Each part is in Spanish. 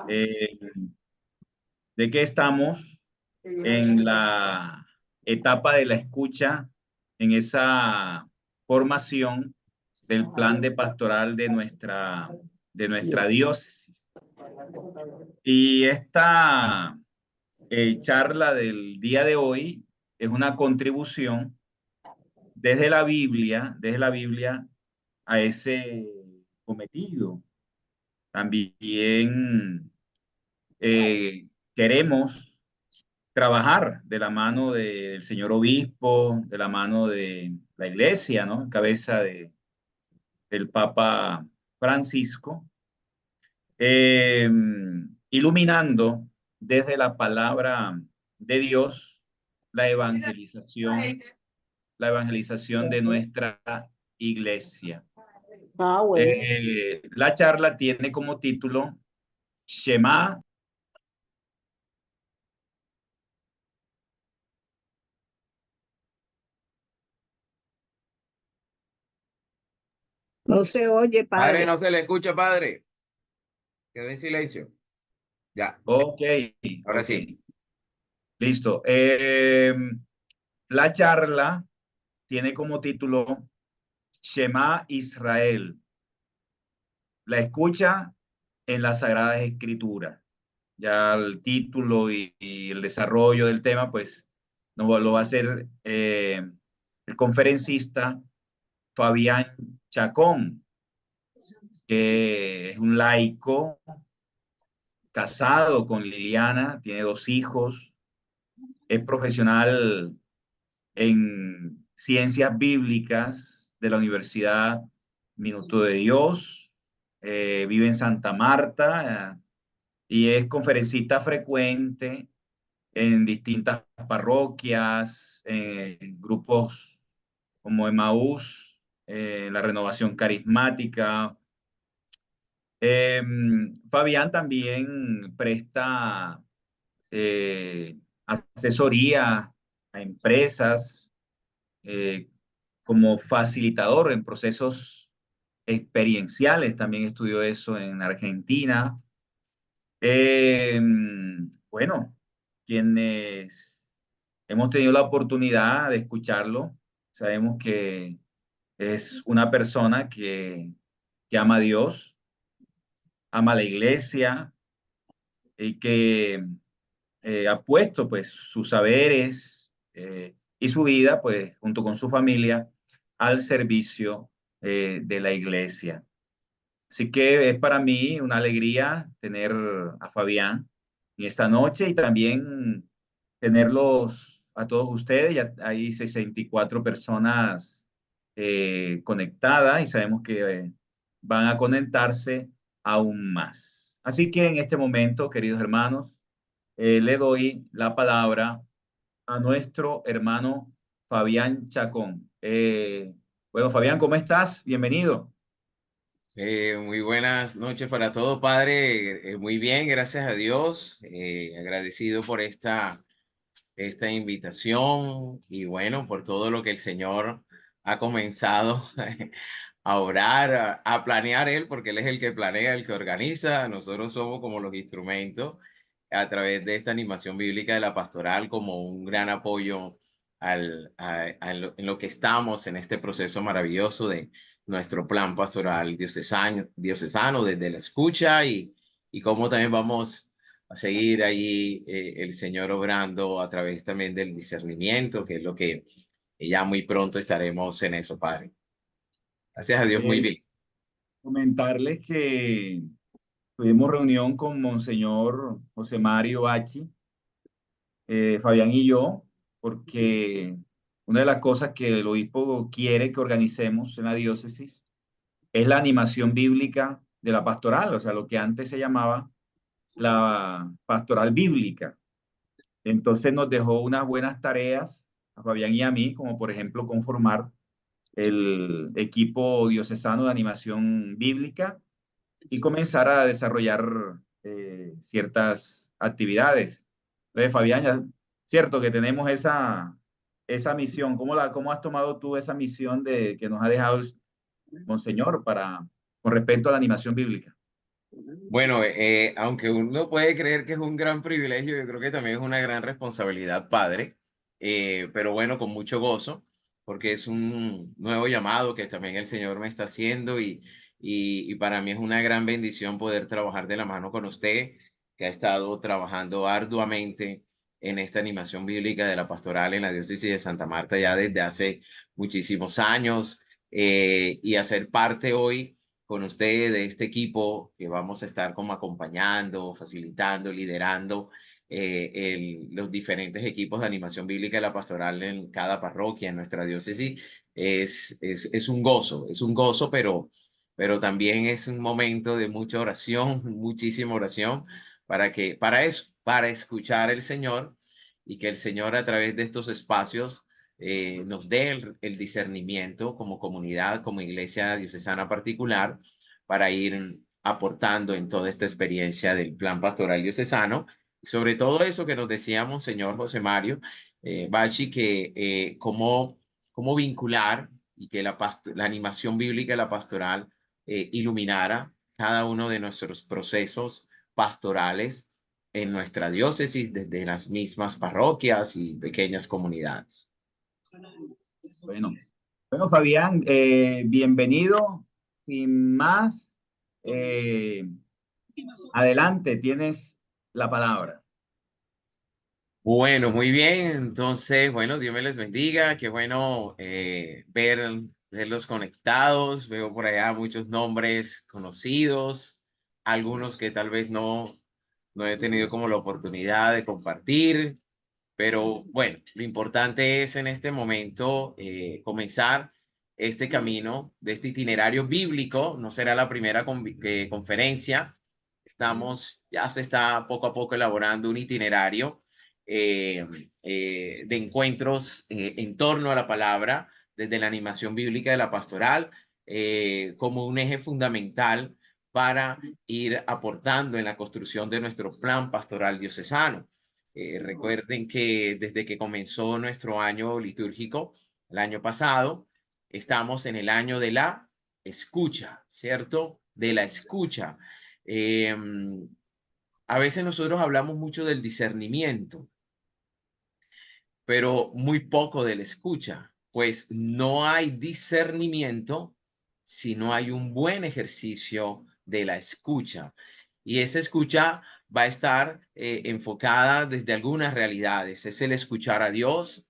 Eh, ¿De qué estamos en la etapa de la escucha, en esa formación del plan de pastoral de nuestra diócesis? Y esta charla del día de hoy es una contribución desde la Biblia a ese cometido. También queremos trabajar de la mano del señor obispo, de la mano de la iglesia, ¿no? En cabeza del Papa Francisco, eh, iluminando desde la palabra de Dios la evangelización, la evangelización de nuestra iglesia. Bueno. La charla tiene como título Shema. No se oye, Padre, padre. no se le escucha, padre. Quedó en silencio. Ya, Ok, ahora ok, sí. listo. La charla tiene como título Shema Israel, la escucha en las Sagradas Escrituras. Ya el título y el desarrollo del tema, pues, lo va a hacer el conferencista Fabián Chacón, que es un laico casado con Liliana, tiene 2 hijos, es profesional en ciencias bíblicas de la Universidad Minuto de Dios, vive en Santa Marta, y es conferencista frecuente en distintas parroquias, en grupos como Emaús, la Renovación Carismática. Fabián también presta asesoría a empresas, eh, como facilitador en procesos experienciales. También estudió eso en Argentina. Eh, bueno, quienes hemos tenido la oportunidad de escucharlo, sabemos que es una persona que ama a Dios, ama a la iglesia y que ha puesto pues sus saberes y su vida pues junto con su familia al servicio de la iglesia. Así que es para mí una alegría tener a Fabián en esta noche y también tenerlos a todos ustedes. Ya hay 64 personas conectadas y sabemos que van a conectarse aún más. Así que en este momento, queridos hermanos, le doy la palabra a nuestro hermano Fabián Chacón. Bueno, Fabián, ¿cómo estás? Bienvenido. Muy buenas noches para todos, padre. Muy bien, gracias a Dios. Agradecido por esta invitación y bueno, por todo lo que el Señor ha comenzado a orar, a planear Él, porque Él es el que planea, el que organiza. Nosotros somos como los instrumentos a través de esta animación bíblica de la pastoral como un gran apoyo en lo que estamos en este proceso maravilloso de nuestro plan pastoral diocesano desde la escucha y cómo también vamos a seguir allí el Señor obrando a través también del discernimiento, que es lo que ya muy pronto estaremos en eso, Padre. Gracias a Dios, muy Eh, bien. Comentarles que tuvimos reunión con Monseñor José Mario Bachi, Fabián y yo, porque una de las cosas que el obispo quiere que organicemos en la diócesis es la animación bíblica de la pastoral, o sea, lo que antes se llamaba la pastoral bíblica. Entonces nos dejó unas buenas tareas a Fabián y a mí, como por ejemplo conformar el equipo diocesano de animación bíblica y comenzar a desarrollar ciertas actividades. Entonces, Fabián, cierto que tenemos esa misión. ¿Cómo has tomado tú esa misión que nos ha dejado el Monseñor con respecto a la animación bíblica? Bueno, aunque uno puede creer que es un gran privilegio, yo creo que también es una gran responsabilidad, padre. Pero bueno, con mucho gozo, porque es un nuevo llamado que también el Señor me está haciendo y para mí es una gran bendición poder trabajar de la mano con usted, que ha estado trabajando arduamente en esta animación bíblica de la pastoral en la diócesis de Santa Marta ya desde hace muchísimos años, y hacer parte hoy con usted de este equipo que vamos a estar como acompañando, facilitando, liderando los diferentes equipos de animación bíblica de la pastoral en cada parroquia, en nuestra diócesis, es un gozo, pero también es un momento de mucha oración, muchísima oración, para eso, para escuchar al Señor y que el Señor a través de estos espacios nos dé el discernimiento como comunidad, como iglesia diocesana particular, para ir aportando en toda esta experiencia del plan pastoral diocesano. Sobre todo eso que nos decía Monseñor José Mario Bachi, que cómo vincular y que la animación bíblica y la pastoral iluminara cada uno de nuestros procesos pastorales en nuestra diócesis, desde las mismas parroquias y pequeñas comunidades. Bueno, bueno, Fabián, bienvenido. Sin más, eh, adelante, tienes la palabra. Bueno, muy bien. Entonces, bueno, Dios me les bendiga. Qué bueno verlos conectados. Veo por allá muchos nombres conocidos, algunos que tal vez no he tenido como la oportunidad de compartir. Pero bueno, lo importante es en este momento comenzar este camino de este itinerario bíblico. No será la primera conferencia. Ya se está poco a poco elaborando un itinerario eh, de encuentros en torno a la palabra, desde la animación bíblica de la pastoral, como un eje fundamental para ir aportando en la construcción de nuestro plan pastoral diocesano. Recuerden que desde que comenzó nuestro año litúrgico, el año pasado, estamos en el año de la escucha, ¿cierto? De la escucha. Eh, a veces nosotros hablamos mucho del discernimiento, pero muy poco de la escucha, pues no hay discernimiento si no hay un buen ejercicio de la escucha. Y esa escucha va a estar enfocada desde algunas realidades. Es el escuchar a Dios,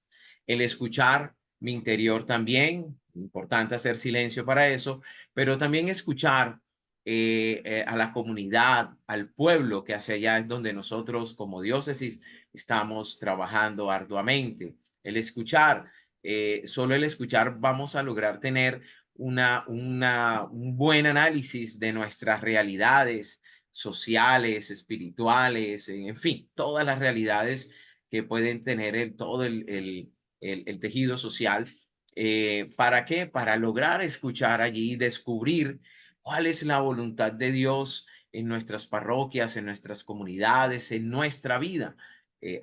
el escuchar mi interior también, importante hacer silencio para eso, pero también escuchar a la comunidad, al pueblo, que hacia allá es donde nosotros como diócesis estamos trabajando arduamente. El escuchar, solo el escuchar vamos a lograr tener un buen análisis de nuestras realidades sociales, espirituales, en fin, todas las realidades que pueden tener todo el tejido social. ¿Para qué? Para lograr escuchar allí, descubrir cuál es la voluntad de Dios en nuestras parroquias, en nuestras comunidades, en nuestra vida.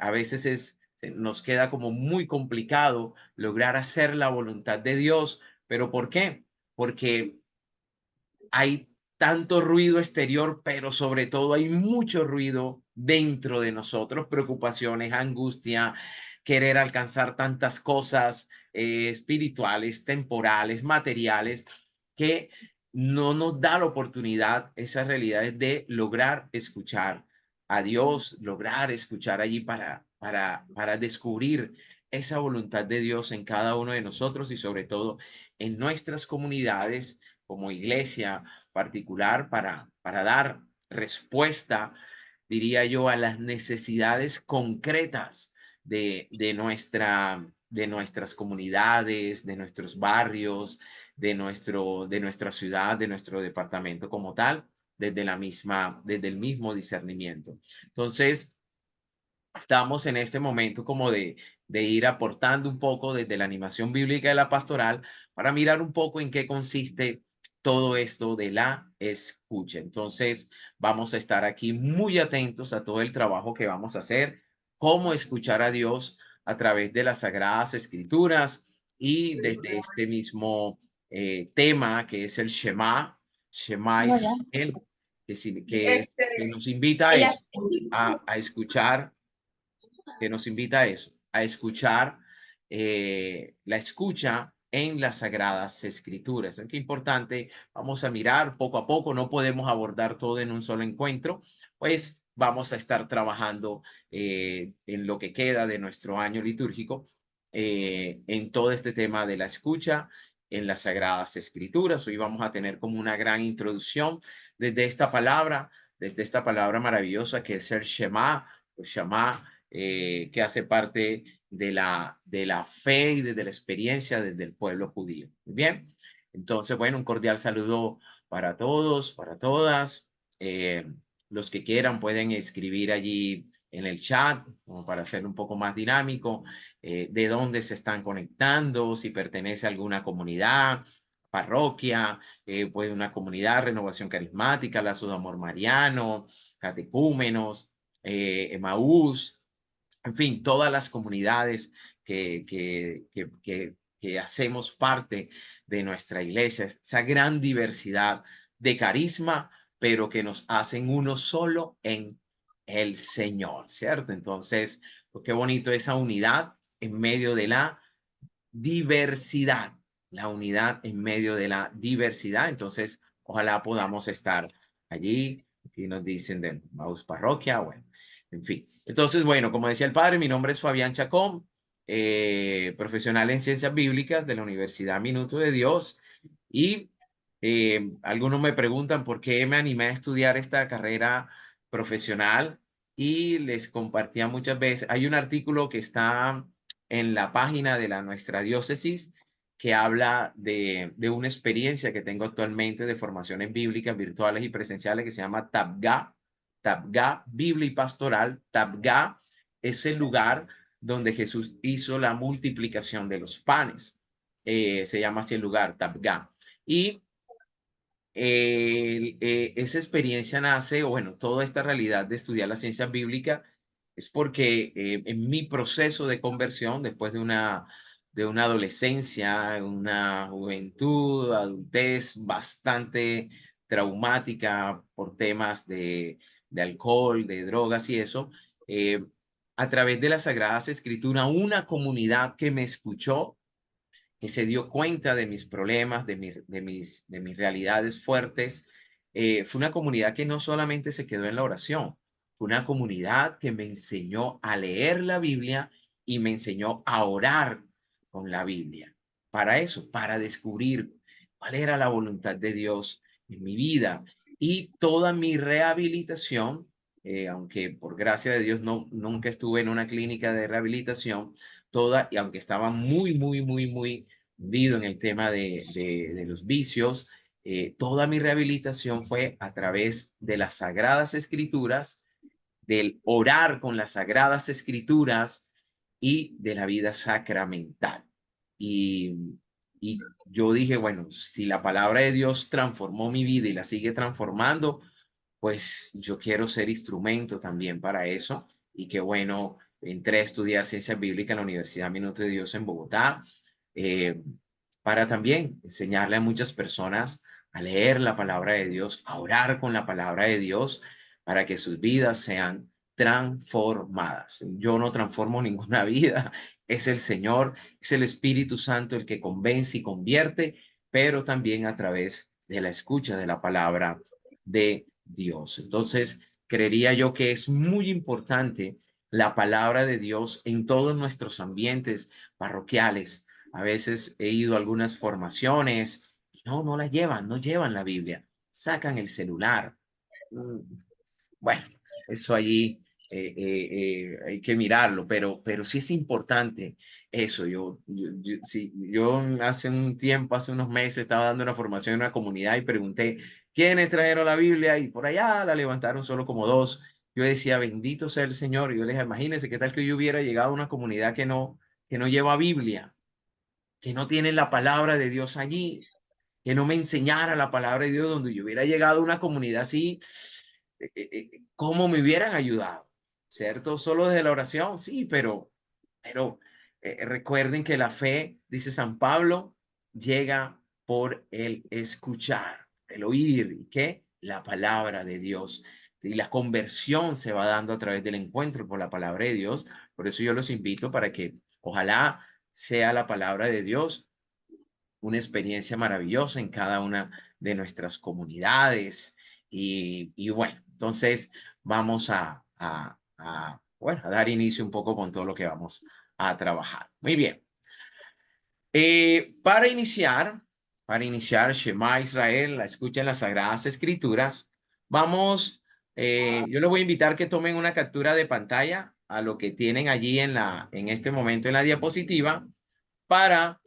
A veces nos queda como muy complicado lograr hacer la voluntad de Dios, pero ¿por qué? Porque hay tanto ruido exterior, pero sobre todo hay mucho ruido dentro de nosotros, preocupaciones, angustia, querer alcanzar tantas cosas espirituales, temporales, materiales, que no nos da la oportunidad, esas realidades, de lograr escuchar a Dios, lograr escuchar allí para descubrir esa voluntad de Dios en cada uno de nosotros y sobre todo en nuestras comunidades como iglesia particular para dar respuesta, diría yo, a las necesidades concretas de nuestras comunidades, de nuestros barrios, de nuestra ciudad, de nuestro departamento como tal, desde el mismo discernimiento. Entonces, estamos en este momento como de ir aportando un poco desde la animación bíblica de la pastoral para mirar un poco en qué consiste todo esto de la escucha. Entonces, vamos a estar aquí muy atentos a todo el trabajo que vamos a hacer, cómo escuchar a Dios a través de las Sagradas Escrituras y desde este mismo tema que es el Shema Hola. Israel. que nos invita a eso, a escuchar, que nos invita a eso, a escuchar la escucha en las Sagradas Escrituras. Qué importante, vamos a mirar poco a poco, no podemos abordar todo en un solo encuentro, pues vamos a estar trabajando en lo que queda de nuestro año litúrgico, en todo este tema de la escucha en las Sagradas Escrituras. Hoy vamos a tener como una gran introducción desde esta palabra maravillosa que es el Shema, o Shema, que hace parte de la fe y desde la experiencia desde el pueblo judío. Muy bien, entonces, bueno, un cordial saludo para todos, para todas. Los que quieran pueden escribir allí en el chat, como para hacerlo un poco más dinámico, de dónde se están conectando, si pertenece a alguna comunidad, parroquia, pues una comunidad, Renovación Carismática, Lazo de Amor Mariano, Catecúmenos, Emaús, en fin, todas las comunidades que hacemos parte de nuestra iglesia, esa gran diversidad de carisma, pero que nos hacen uno solo en el Señor, ¿cierto? Entonces, pues qué bonito esa unidad en medio de la diversidad, la unidad en medio de la diversidad. Entonces, ojalá podamos estar allí. Aquí nos dicen de Maús Parroquia, bueno, en fin. Entonces, bueno, como decía el padre, mi nombre es Fabián Chacón, profesional en ciencias bíblicas de la Universidad Minuto de Dios. Y algunos me preguntan por qué me animé a estudiar esta carrera profesional y les compartía muchas veces. Hay un artículo que está en la página de nuestra diócesis que habla de una experiencia que tengo actualmente de formaciones bíblicas virtuales y presenciales que se llama TAPGA, Biblia y Pastoral. TAPGA es el lugar donde Jesús hizo la multiplicación de los panes. Se llama así el lugar, TAPGA. Y esa experiencia nace, o bueno, toda esta realidad de estudiar la ciencia bíblica es porque en mi proceso de conversión, después de una adolescencia, una juventud, adultez bastante traumática por temas de alcohol, de drogas y eso, eh, a través de las Sagradas Escrituras, una comunidad que me escuchó, que se dio cuenta de mis problemas, de mis realidades fuertes. Fue una comunidad que no solamente se quedó en la oración, fue una comunidad que me enseñó a leer la Biblia y me enseñó a orar con la Biblia. Para eso, para descubrir cuál era la voluntad de Dios en mi vida. Y toda mi rehabilitación, aunque por gracia de Dios nunca estuve en una clínica de rehabilitación, y aunque estaba muy, muy, muy, muy vivo en el tema de los vicios, toda mi rehabilitación fue a través de las Sagradas Escrituras, del orar con las Sagradas Escrituras y de la vida sacramental. Y yo dije, bueno, si la palabra de Dios transformó mi vida y la sigue transformando, pues yo quiero ser instrumento también para eso. Y qué bueno, entré a estudiar ciencias bíblicas en la Universidad Minuto de Dios en Bogotá, eh, para también enseñarle a muchas personas a leer la palabra de Dios, a orar con la palabra de Dios, para que sus vidas sean transformadas. Yo no transformo ninguna vida, es el Señor, es el Espíritu Santo el que convence y convierte, pero también a través de la escucha de la palabra de Dios. Entonces, creería yo que es muy importante la palabra de Dios en todos nuestros ambientes parroquiales. A veces he ido a algunas formaciones y no la llevan, no llevan la Biblia, sacan el celular. Bueno, eso allí hay que mirarlo, pero sí es importante eso. Yo hace un tiempo, hace unos meses, estaba dando una formación en una comunidad y pregunté, ¿quiénes trajeron la Biblia? Y por allá la levantaron solo como dos. Yo decía, bendito sea el Señor. Y yo les dije, imagínense qué tal que yo hubiera llegado a una comunidad que no lleva Biblia, que no tiene la palabra de Dios allí, que no me enseñara la palabra de Dios, donde yo hubiera llegado a una comunidad así, ¿cómo me hubieran ayudado? ¿Cierto? Solo desde la oración, sí, pero recuerden que la fe, dice San Pablo, llega por el escuchar, el oír, ¿y qué? la palabra de Dios. Y la conversión se va dando a través del encuentro por la palabra de Dios. Por eso yo los invito para que ojalá sea la palabra de Dios una experiencia maravillosa en cada una de nuestras comunidades. Y bueno, entonces vamos bueno, a dar inicio un poco con todo lo que vamos a trabajar. Muy bien. Para iniciar, Shema Israel, la escucha en las Sagradas Escrituras, vamos, yo les voy a invitar que tomen una captura de pantalla a lo que tienen allí en este momento en la diapositiva para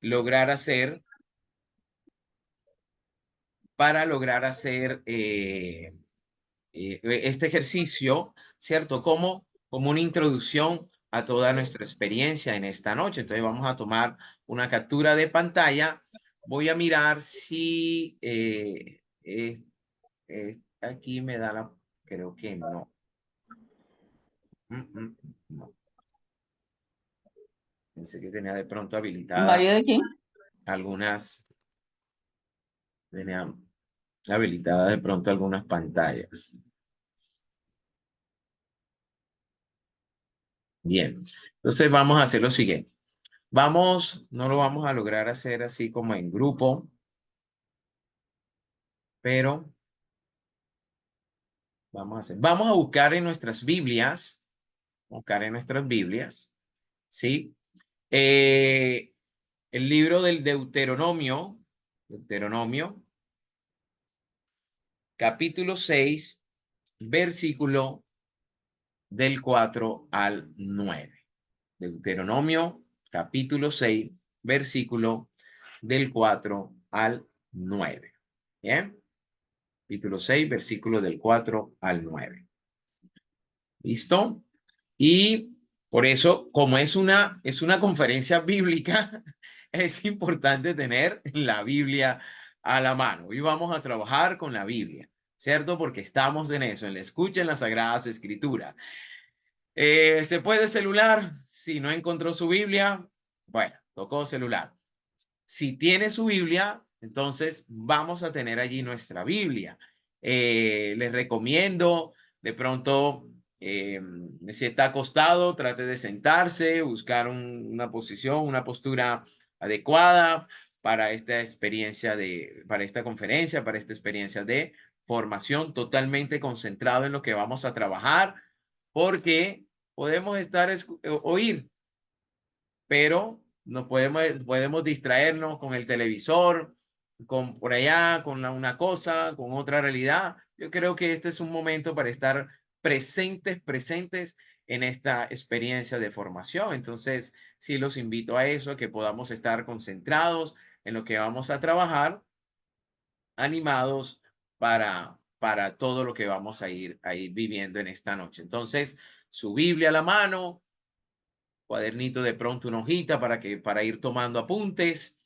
lograr hacer, este ejercicio, ¿cierto? Como una introducción a toda nuestra experiencia en esta noche. Entonces vamos a tomar una captura de pantalla. Voy a mirar si aquí me da la... Creo que no. No. Pensé que tenía de pronto habilitada ¿María de quién? algunas... Tenía habilitadas de pronto algunas pantallas. Bien, entonces vamos a hacer lo siguiente. No lo vamos a lograr hacer así como en grupo, pero vamos a buscar en nuestras Biblias, ¿sí? El libro del Deuteronomio, capítulo 6, versículo del 4 al 9. Deuteronomio, capítulo 6, versículo del 4 al 9. ¿Bien? Capítulo 6, versículo del 4 al 9. ¿Listo? Y por eso, como es una conferencia bíblica, es importante tener la Biblia a la mano. Hoy vamos a trabajar con la Biblia, ¿cierto? Porque estamos en eso, en la escucha en las Sagradas Escrituras. ¿Se puede celular? Si no encontró su Biblia, bueno, tocó celular. Si tiene su Biblia, entonces vamos a tener allí nuestra Biblia. Les recomiendo de pronto, si está acostado, trate de sentarse, buscar una posición, una postura adecuada para esta experiencia para esta conferencia, para esta experiencia de formación, totalmente concentrado en lo que vamos a trabajar, porque podemos oír, pero no podemos distraernos con el televisor, con por allá, con una cosa, con otra realidad. Yo creo que este es un momento para estar presentes en esta experiencia de formación. Entonces, sí los invito a eso, a que podamos estar concentrados en lo que vamos a trabajar, animados para todo lo que vamos a ir viviendo en esta noche. Entonces, su Biblia a la mano, cuadernito de pronto, una hojita para ir tomando apuntes,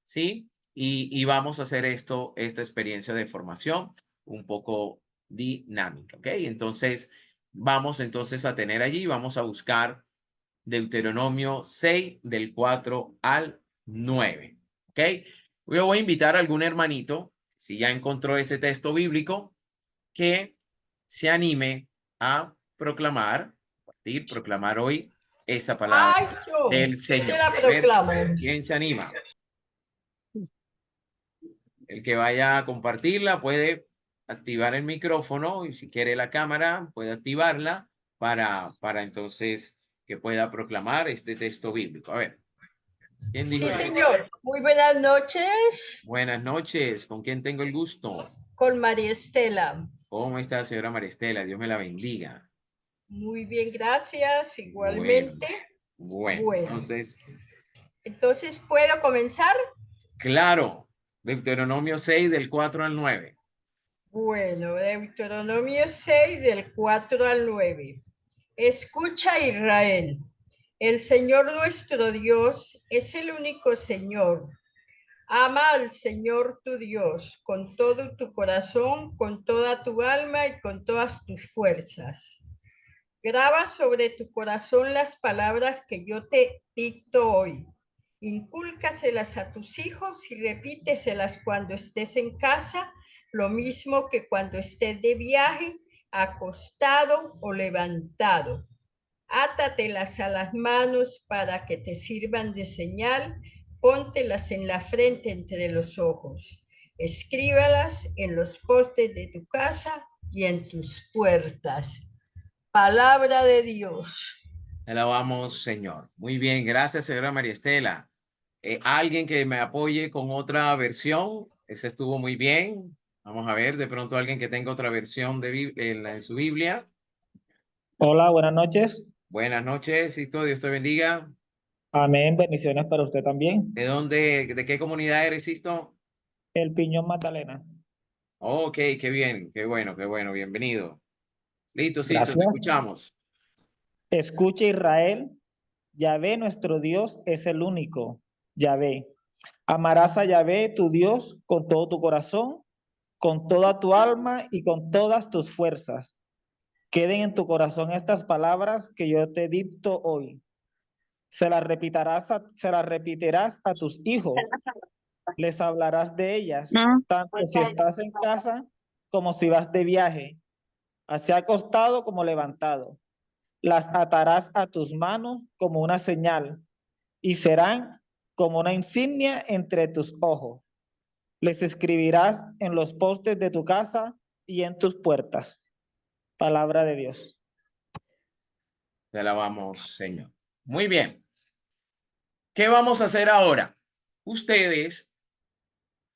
¿sí? Y vamos a hacer esta experiencia de formación un poco dinámica, ¿ok? Entonces, vamos a tener allí, vamos a buscar Deuteronomio 6 del 4 al 9, ¿ok? Yo voy a invitar a algún hermanito, si ya encontró ese texto bíblico, que se anime a proclamar hoy esa palabra Ay, yo del Señor. se la A ver, proclamo. ¿quién se anima? El que vaya a compartirla puede activar el micrófono y si quiere la cámara puede activarla para entonces que pueda proclamar este texto bíblico. A ver, ¿quién dijo? Sí, señor. Muy buenas noches. Buenas noches, ¿con quién tengo el gusto? Con María Estela. ¿Cómo está, señora Maristela? Dios me la bendiga. Muy bien, gracias. Bueno, Igualmente. bueno, Entonces, ¿puedo comenzar? claro, Deuteronomio 6 del 4 al 9. Bueno, Deuteronomio 6 del 4 al 9. Escucha, Israel. El Señor nuestro Dios es el único Señor. Ama al Señor tu Dios con todo tu corazón, con toda tu alma y con todas tus fuerzas. Graba sobre tu corazón las palabras que yo te dicto hoy. Incúlcaselas a tus hijos y repíteselas cuando estés en casa, lo mismo que cuando estés de viaje, acostado o levantado. Átatelas a las manos para que te sirvan de señal, póntelas en la frente entre los ojos. Escríbalas en los postes de tu casa y en tus puertas. Palabra de Dios. Alabamos, Señor. Muy bien, gracias, señora María Estela. ¿Alguien que me apoye con otra versión? Ese estuvo muy bien. Vamos a ver, de pronto alguien que tenga otra versión de en su Biblia. Hola, buenas noches. Buenas noches, Sisto, Dios te bendiga. Amén. Bendiciones para usted también. ¿De dónde, de qué comunidad eres, Sisto? El Piñón Magdalena. Ok, qué bien, qué bueno, bienvenido. Listo, Sisto, te Gracias. escuchamos. Escucha Israel, Yahvé nuestro Dios es el único. Yahvé. Amarás a Yahvé tu Dios con todo tu corazón, con toda tu alma y con todas tus fuerzas. Queden en tu corazón estas palabras que yo te dicto hoy. Se las repetirás a tus hijos. Les hablarás de ellas, tanto si estás en casa como si vas de viaje, así acostado como levantado. Las atarás a tus manos como una señal y serán como una insignia entre tus ojos. Les escribirás en los postes de tu casa y en tus puertas. Palabra de Dios. Te alabamos, Señor. Muy bien. ¿Qué vamos a hacer ahora? Ustedes,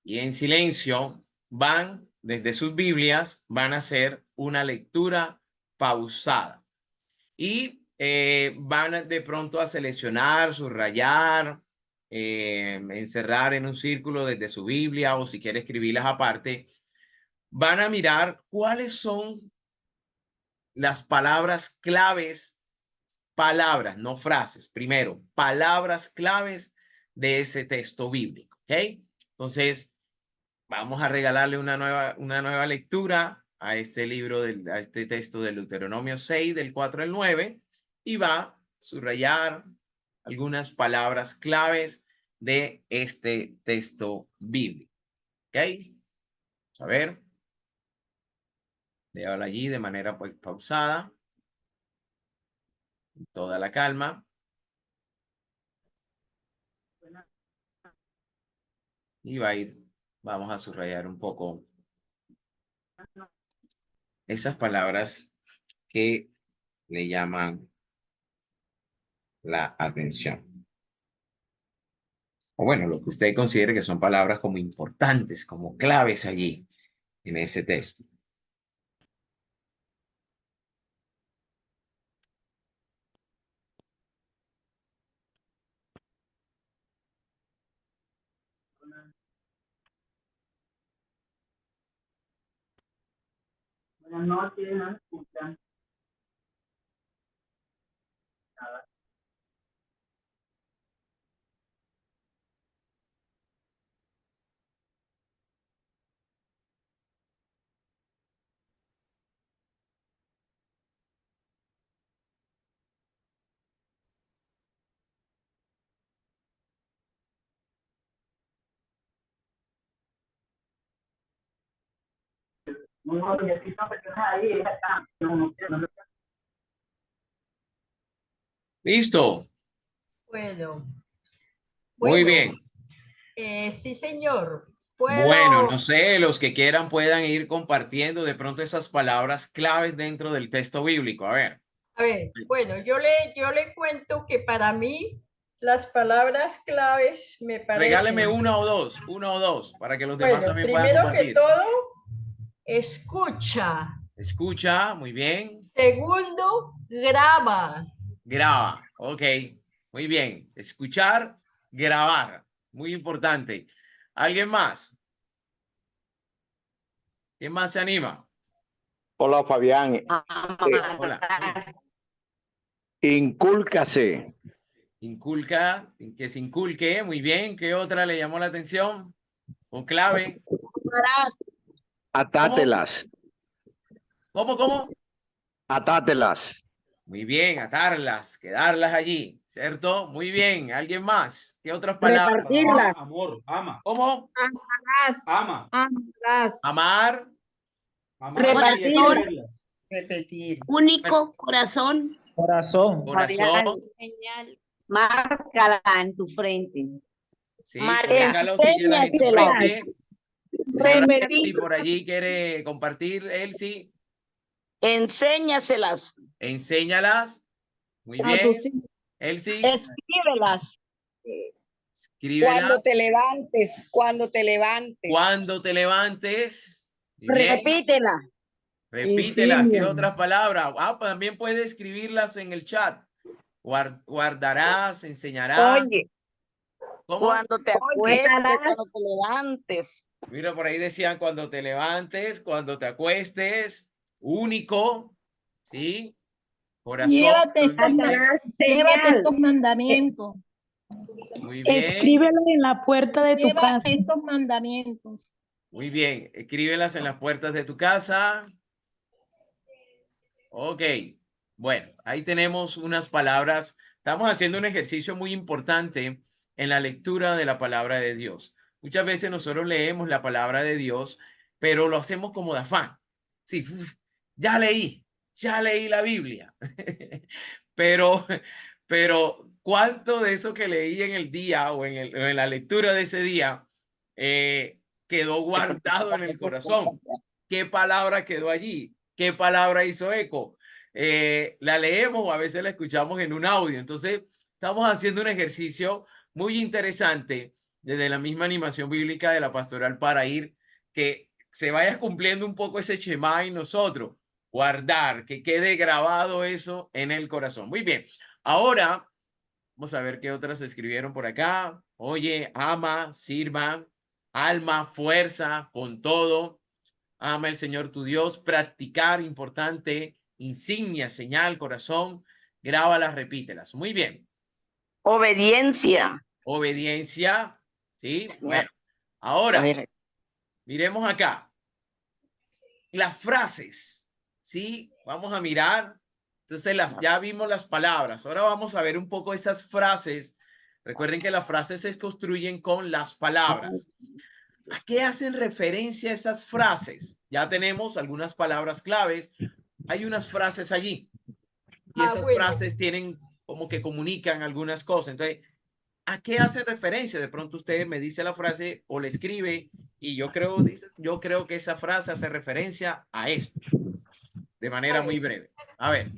y en silencio, van desde sus Biblias, van a hacer una lectura pausada. Y van de pronto a seleccionar, subrayar, encerrar en un círculo desde su Biblia o si quiere escribirlas aparte, van a mirar cuáles son las palabras claves, palabras, no frases, primero, palabras claves de ese texto bíblico, ¿ok? Entonces, vamos a regalarle una nueva lectura a este libro, a este texto del Deuteronomio 6, del 4 al 9, y va a subrayar algunas palabras claves de este texto bíblico. ¿Ok? Vamos a ver. Léalo allí de manera pausada. Toda la calma. Y va a ir, vamos a subrayar un poco esas palabras que le llaman la atención. O bueno, lo que usted considere que son palabras como importantes, como claves allí en ese texto. Buenas noches, ¿no? ¿Escuchan? ¿Listo? Bueno, Muy bueno, bien. sí, señor. Bueno, no Puedo. sé, los que quieran puedan ir compartiendo de pronto esas palabras claves dentro del texto bíblico. A ver. A ver, bueno, yo le cuento que para mí las palabras claves me Regáleme parecen, una o dos, para que los demás bueno, también puedan primero que compartir. todo, escucha. Escucha, muy bien. Segundo, graba. Graba, ok. Muy bien. Escuchar, grabar. Muy importante. ¿Alguien más? ¿Quién más se anima? Hola Fabián, Hola. incúlcase, Inculca, que se inculque. Muy bien. ¿Qué otra le llamó la atención? ¿O clave? ¿Cómo? atátelas, ¿Cómo? atátelas. Muy bien, atarlas, quedarlas allí, ¿cierto? Muy bien. ¿Alguien más? ¿Qué otras palabras? Repartirlas. Amor, ama, ¿Cómo? Amarás. ama, Amarás. Amar. amarlas y Repartir. extenderlas. Repetir. Único, corazón. Corazón. Corazón. Señal. Márcala en tu frente. Sí, Marca. colócalo, síguelas en tu Enséñaselas. frente. Señora Repetir. Elsie, por allí quiere compartir, Elsie. Enséñaselas. Enséñalas. Muy A bien. tus hijos. Elsie, Escríbelas. escríbela. Cuando te levantes, cuando te levantes. Cuando te levantes. Muy bien. Repítela. Repítelas. ¿Qué Enséñala. otras palabras? Pues también puedes escribirlas en el chat. Guardarás, enseñarás. Oye. ¿Cómo? Cuando te acuestes, cuando te levantes. Mira, por ahí decían cuando te levantes, cuando te acuestes. Único. ¿Sí? Corazón. Llévate estos mandamientos. Muy bien. Escríbelo en la puerta de tu casa. Estos mandamientos. Muy bien. Escríbelas en las puertas de tu casa. Ok. Bueno, ahí tenemos unas palabras. Estamos haciendo un ejercicio muy importante en la lectura de la palabra de Dios. Muchas veces nosotros leemos la palabra de Dios, pero lo hacemos como de afán. Sí, ya leí la Biblia. pero ¿cuánto de eso que leí en el día o en la lectura de ese día quedó guardado en el corazón? ¿Qué palabra quedó allí? ¿Qué palabra hizo eco? La leemos o a veces la escuchamos en un audio. Entonces, estamos haciendo un ejercicio muy interesante desde la misma animación bíblica de la pastoral para ir que se vaya cumpliendo un poco ese Shema en nosotros. Guardar, que quede grabado eso en el corazón. Muy bien. Ahora, vamos a ver qué otras escribieron por acá. Oye, ama, sirva, alma, fuerza, con todo. Ama el Señor tu Dios. Practicar, importante. Insignia, señal, corazón. Grábalas, repítelas. Muy bien. Obediencia. Obediencia. Sí, bueno. Ahora, miremos acá. Las frases. Sí, vamos a mirar. Entonces, ya vimos las palabras. Ahora vamos a ver un poco esas frases. Recuerden que las frases se construyen con las palabras. ¿A qué hacen referencia esas frases? Ya tenemos algunas palabras claves. Hay unas frases allí. Y esas frases tienen como que comunican algunas cosas. Entonces, ¿a qué hace referencia? De pronto usted me dice la frase o le escribe y yo creo que esa frase hace referencia a esto de manera muy breve. A ver.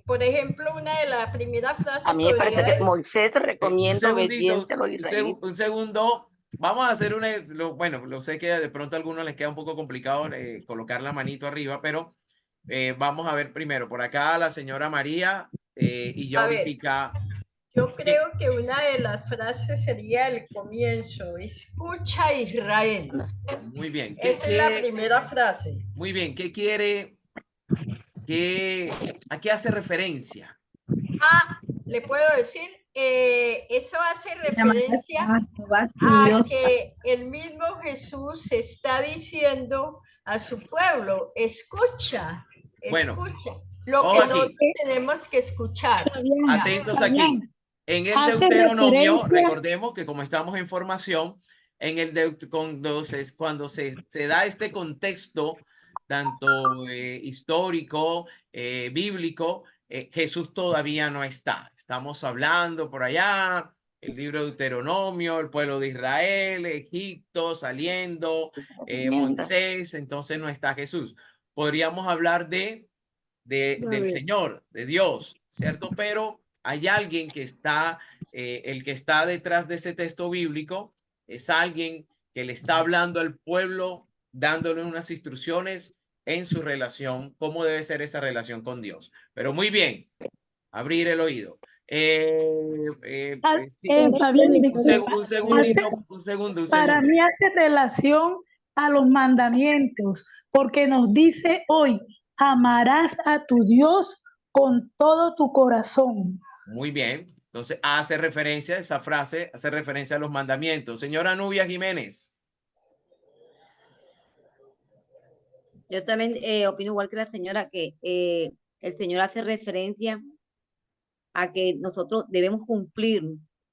Por ejemplo, una de las primeras frases. A mí me parece que Moisés recomienda obediencia a los israelitas. Un segundo. Vamos a hacer bueno, lo sé que de pronto a algunos les queda un poco complicado colocar la manito arriba, pero vamos a ver primero. Por acá la señora María y yo ahorita. Yo creo que una de las frases sería el comienzo. Escucha Israel. Muy bien. Esa es la primera frase. Muy bien. ¿Qué quiere? ¿A qué hace referencia? Le puedo decir, eso hace referencia a que el mismo Jesús está diciendo a su pueblo, escucha, escucha. Lo que nosotros tenemos que escuchar. Atentos aquí. En el Deuteronomio, recordemos que como estamos en formación, cuando se da este contexto, tanto histórico, bíblico, Jesús todavía no está. Estamos hablando por allá, el libro de Deuteronomio, el pueblo de Israel, Egipto, saliendo, Moisés, entonces no está Jesús. Podríamos hablar del Señor, de Dios, ¿cierto? Pero hay alguien que está, el que está detrás de ese texto bíblico, es alguien que le está hablando al pueblo, dándole unas instrucciones en su relación, cómo debe ser esa relación con Dios. Pero muy bien, abrir el oído. Un segundo. Para mí hace relación a los mandamientos, porque nos dice hoy, amarás a tu Dios con todo tu corazón. Muy bien. Entonces, hace referencia, esa frase hace referencia a los mandamientos. Señora Nubia Jiménez. Yo también opino igual que la señora que el Señor hace referencia a que nosotros debemos cumplir,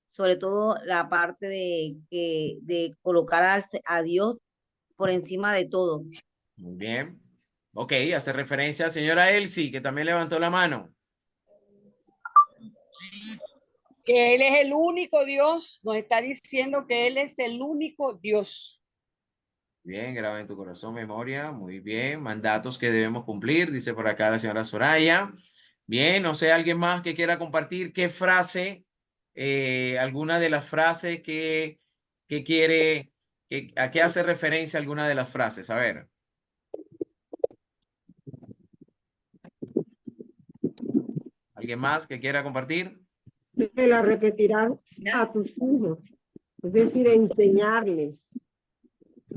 sobre todo la parte de colocar a Dios por encima de todo. Muy bien. Ok, hace referencia a señora Elsie, que también levantó la mano. Que Él es el único Dios, nos está diciendo que Él es el único Dios. Bien, graba en tu corazón, memoria. Muy bien. Mandatos que debemos cumplir, dice por acá la señora Soraya. Bien, no sé, alguien más que quiera compartir qué frase, alguna de las frases que quiere, a qué hace referencia alguna de las frases. A ver. ¿Alguien más que quiera compartir? Se la repetirán a tus hijos, es decir, enseñarles.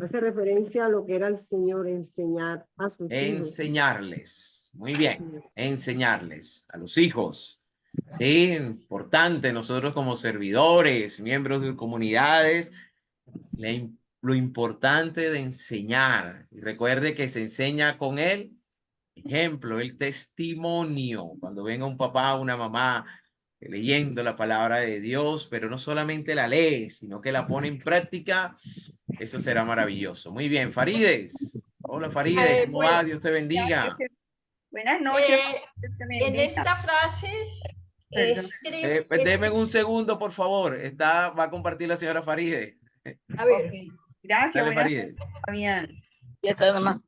Hace referencia a lo que era el Señor, enseñar a sus hijos. Enseñarles. Muy bien. Enseñarles a los hijos. Sí, importante. Nosotros como servidores, miembros de comunidades, lo importante de enseñar. Y recuerde que se enseña con el ejemplo, el testimonio. Cuando venga un papá o una mamá leyendo la palabra de Dios, pero no solamente la lee, sino que la pone en práctica, eso será maravilloso. Muy bien, Farides. Hola, Farides, ¿cómo va? Dios te bendiga. Buenas noches. En esta frase, Deme un segundo, por favor. Va a compartir la señora Farides. A ver. Okay. Gracias, Dale, buenas Farides. noches, Fabián. Ya está nomás.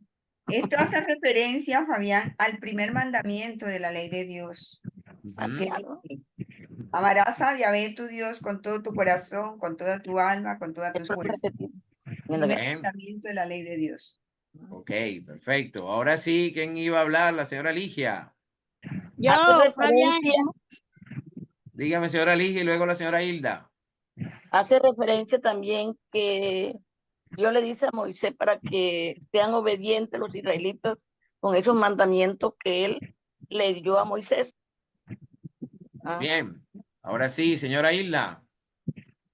Esto hace referencia, Fabián, al primer mandamiento de la ley de Dios. Que dice, amarás a Yahvé tu Dios con todo tu corazón, con toda tu alma, con todas tus fuerzas. Primer mandamiento de la ley de Dios. Ok, perfecto. Ahora sí, ¿quién iba a hablar? La señora Ligia. Yo, Fabián. Dígame, señora Ligia, y luego la señora Hilda. Hace referencia también que Dios le dice a Moisés para que sean obedientes los israelitas con esos mandamientos que él le dio a Moisés. Bien, ahora sí, señora Hilda.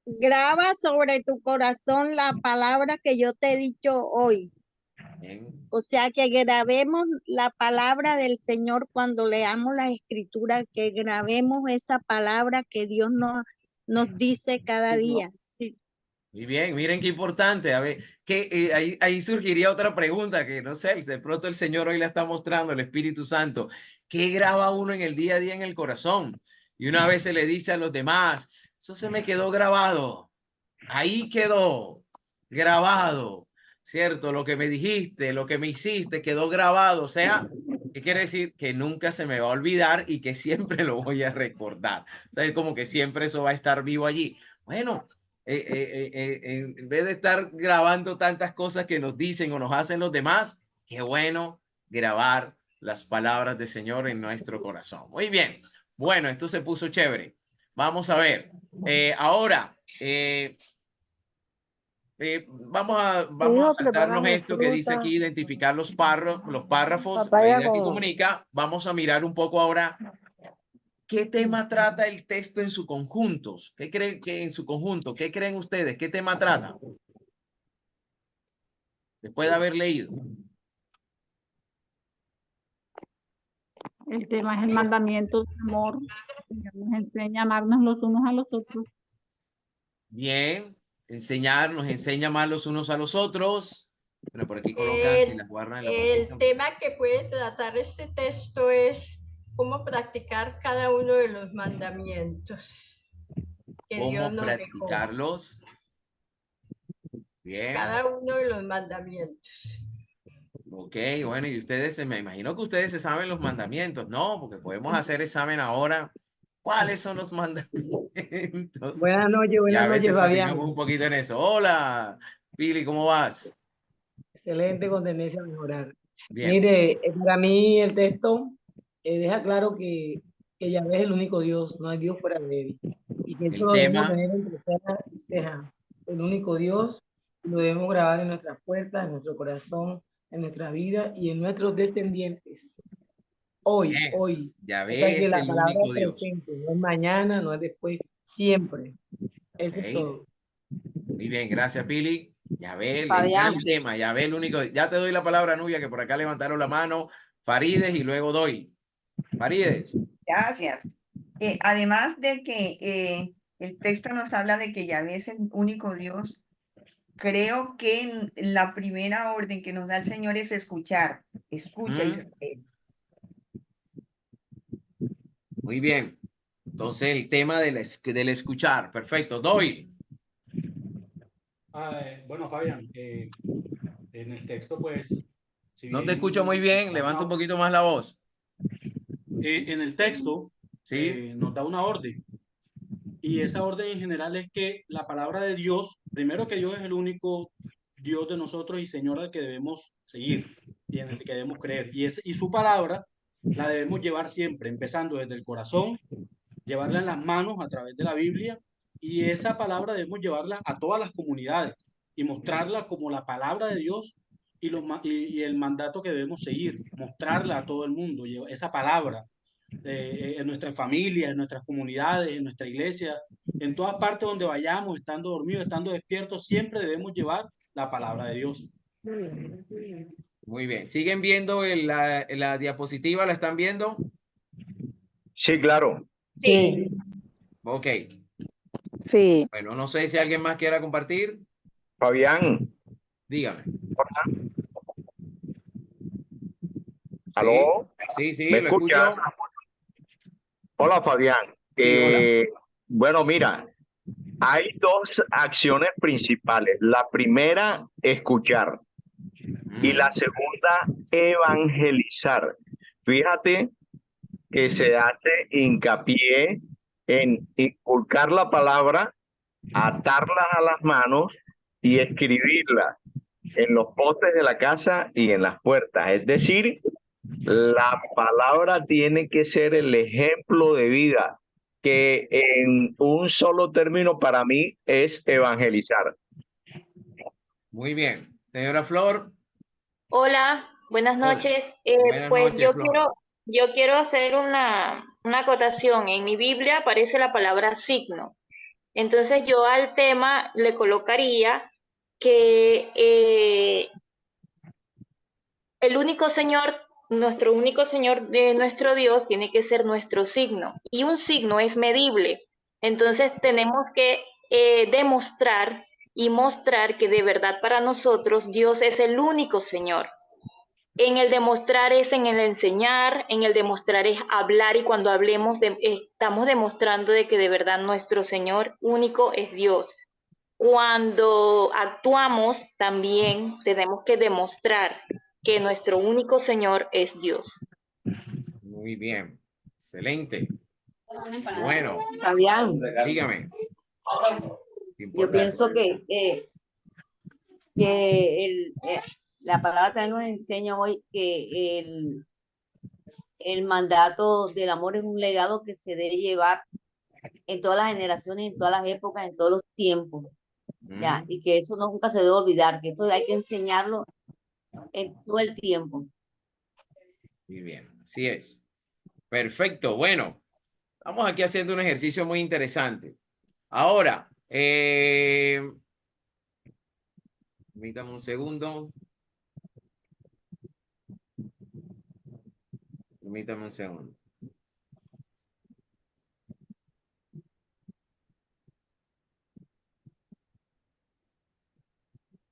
Graba sobre tu corazón la palabra que yo te he dicho hoy. Bien. O sea, que grabemos la palabra del Señor cuando leamos la escritura, que grabemos esa palabra que Dios nos dice cada día. Sí. Muy bien, miren qué importante. A ver, que ahí surgiría otra pregunta que no sé, de pronto el Señor hoy la está mostrando, el Espíritu Santo. ¿Qué graba uno en el día a día en el corazón? Y una vez se le dice a los demás, eso se me quedó grabado. Ahí quedó grabado, ¿cierto? Lo que me dijiste, lo que me hiciste, quedó grabado. O sea, ¿qué quiere decir? Que nunca se me va a olvidar y que siempre lo voy a recordar. O sea, es como que siempre eso va a estar vivo allí. Bueno, en vez de estar grabando tantas cosas que nos dicen o nos hacen los demás, qué bueno grabar las palabras del Señor en nuestro corazón. Muy bien. Bueno, esto se puso chévere. Vamos a ver. Ahora, vamos a saltarnos esto que dice aquí, identificar los párrafos, la idea que comunica. Vamos a mirar un poco ahora qué tema trata el texto en su conjunto. ¿Qué creen que en su conjunto? ¿Qué creen ustedes? ¿Qué tema trata? Después de haber leído. El tema es el mandamiento de amor. Nos enseña a amarnos los unos a los otros. Bien, nos enseña a amar los unos a los otros. Pero por aquí colocan si las guardan en la El tema que puede tratar este texto es cómo practicar cada uno de los mandamientos que Dios nos practicarlos. Dejó. Bien. Cada uno de los mandamientos. Ok, bueno, y ustedes, me imagino que ustedes se saben los mandamientos, ¿no? Porque podemos hacer examen ahora. ¿Cuáles son los mandamientos? Buenas noches, Fabián. Un poquito en eso. Hola, Pili, ¿cómo vas? Excelente, con tendencia a mejorar. Bien. Mire, para mí el texto deja claro que Yahvé es el único Dios, no hay Dios fuera de él. Y que esto lo debemos tener entre ceja y ceja. El único Dios lo debemos grabar en nuestras puertas, en nuestro corazón, en nuestra vida y en nuestros descendientes. Hoy, bien, hoy. Yahvé es el único Dios. Presente, no es mañana, no es después, siempre. Eso es todo. Muy bien, gracias, Pili. Yahvé, el gran tema, Yahvé el único. Ya te doy la palabra, Nubia, que por acá levantaron la mano. Farides y luego doy. Marides. Gracias. Además de que el texto nos habla de que Yahvé es el único Dios, creo que la primera orden que nos da el Señor es escuchar. Escucha, Israel. Muy bien. Entonces, el tema del escuchar. Perfecto. Doy. Bueno, Fabián, en el texto, pues... Si No bien te escucho muy bien. Levanta un poquito más la voz. En el texto ¿Sí? nos da una orden. Y esa orden en general es que la palabra de Dios, primero que Dios es el único Dios de nosotros y Señor al que debemos seguir y en el que debemos creer. Y su palabra la debemos llevar siempre, empezando desde el corazón, llevarla en las manos a través de la Biblia, y esa palabra debemos llevarla a todas las comunidades y mostrarla como la palabra de Dios y el mandato que debemos seguir, mostrarla a todo el mundo, esa palabra en nuestras familias, en nuestras comunidades, en nuestra iglesia, en todas partes donde vayamos, estando dormidos, estando despiertos, siempre debemos llevar la palabra de Dios. Muy bien. ¿Siguen viendo la diapositiva? ¿La están viendo? Sí, claro. Sí. Ok. Sí. Bueno, no sé si alguien más quiera compartir. Fabián. Dígame. ¿Aló? Sí, sí, ¿Me lo escuchas? escucho. Hola, Fabián. Sí, hola. Bueno, mira, hay dos acciones principales. La primera, escuchar. Y la segunda, evangelizar. Fíjate que se hace hincapié en inculcar la palabra, atarla a las manos y escribirla en los postes de la casa y en las puertas. Es decir, la palabra tiene que ser el ejemplo de vida, que en un solo término para mí es evangelizar. Muy bien. Señora Flor. Hola, buenas noches. Buenas Pues noches, Flor. yo quiero hacer una acotación. En mi Biblia aparece la palabra signo. Entonces yo al tema le colocaría que el único Señor, nuestro único Señor de nuestro Dios tiene que ser nuestro signo. Y un signo es medible. Entonces tenemos que demostrar y mostrar que de verdad para nosotros Dios es el único Señor. En el demostrar es en el enseñar, en el demostrar es hablar, y cuando hablemos estamos demostrando de que de verdad nuestro Señor único es Dios. Cuando actuamos también tenemos que demostrar que nuestro único Señor es Dios. Muy bien. Excelente. Bueno. Fabián. Dígame. Yo pienso que la palabra también nos enseña hoy que el mandato del amor es un legado que se debe llevar en todas las generaciones, en todas las épocas, en todos los tiempos. ¿Ya? Y que eso nunca se debe olvidar, que esto hay que enseñarlo en todo el tiempo. Muy bien, así es. Perfecto. Bueno, estamos aquí haciendo un ejercicio muy interesante. Ahora, permítame un segundo. Permítame un segundo.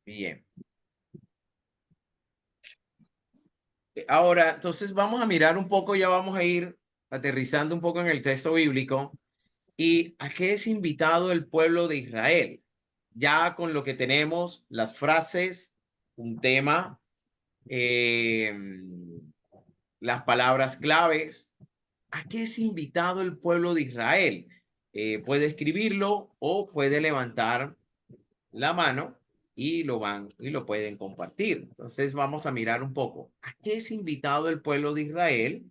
Bien. Ahora, entonces vamos a mirar un poco, ya vamos a ir aterrizando un poco en el texto bíblico. ¿Y a qué es invitado el pueblo de Israel? Ya con lo que tenemos, las frases, un tema, las palabras claves. ¿A qué es invitado el pueblo de Israel? Puede escribirlo o puede levantar la mano y lo pueden compartir. Entonces vamos a mirar un poco a qué es invitado el pueblo de Israel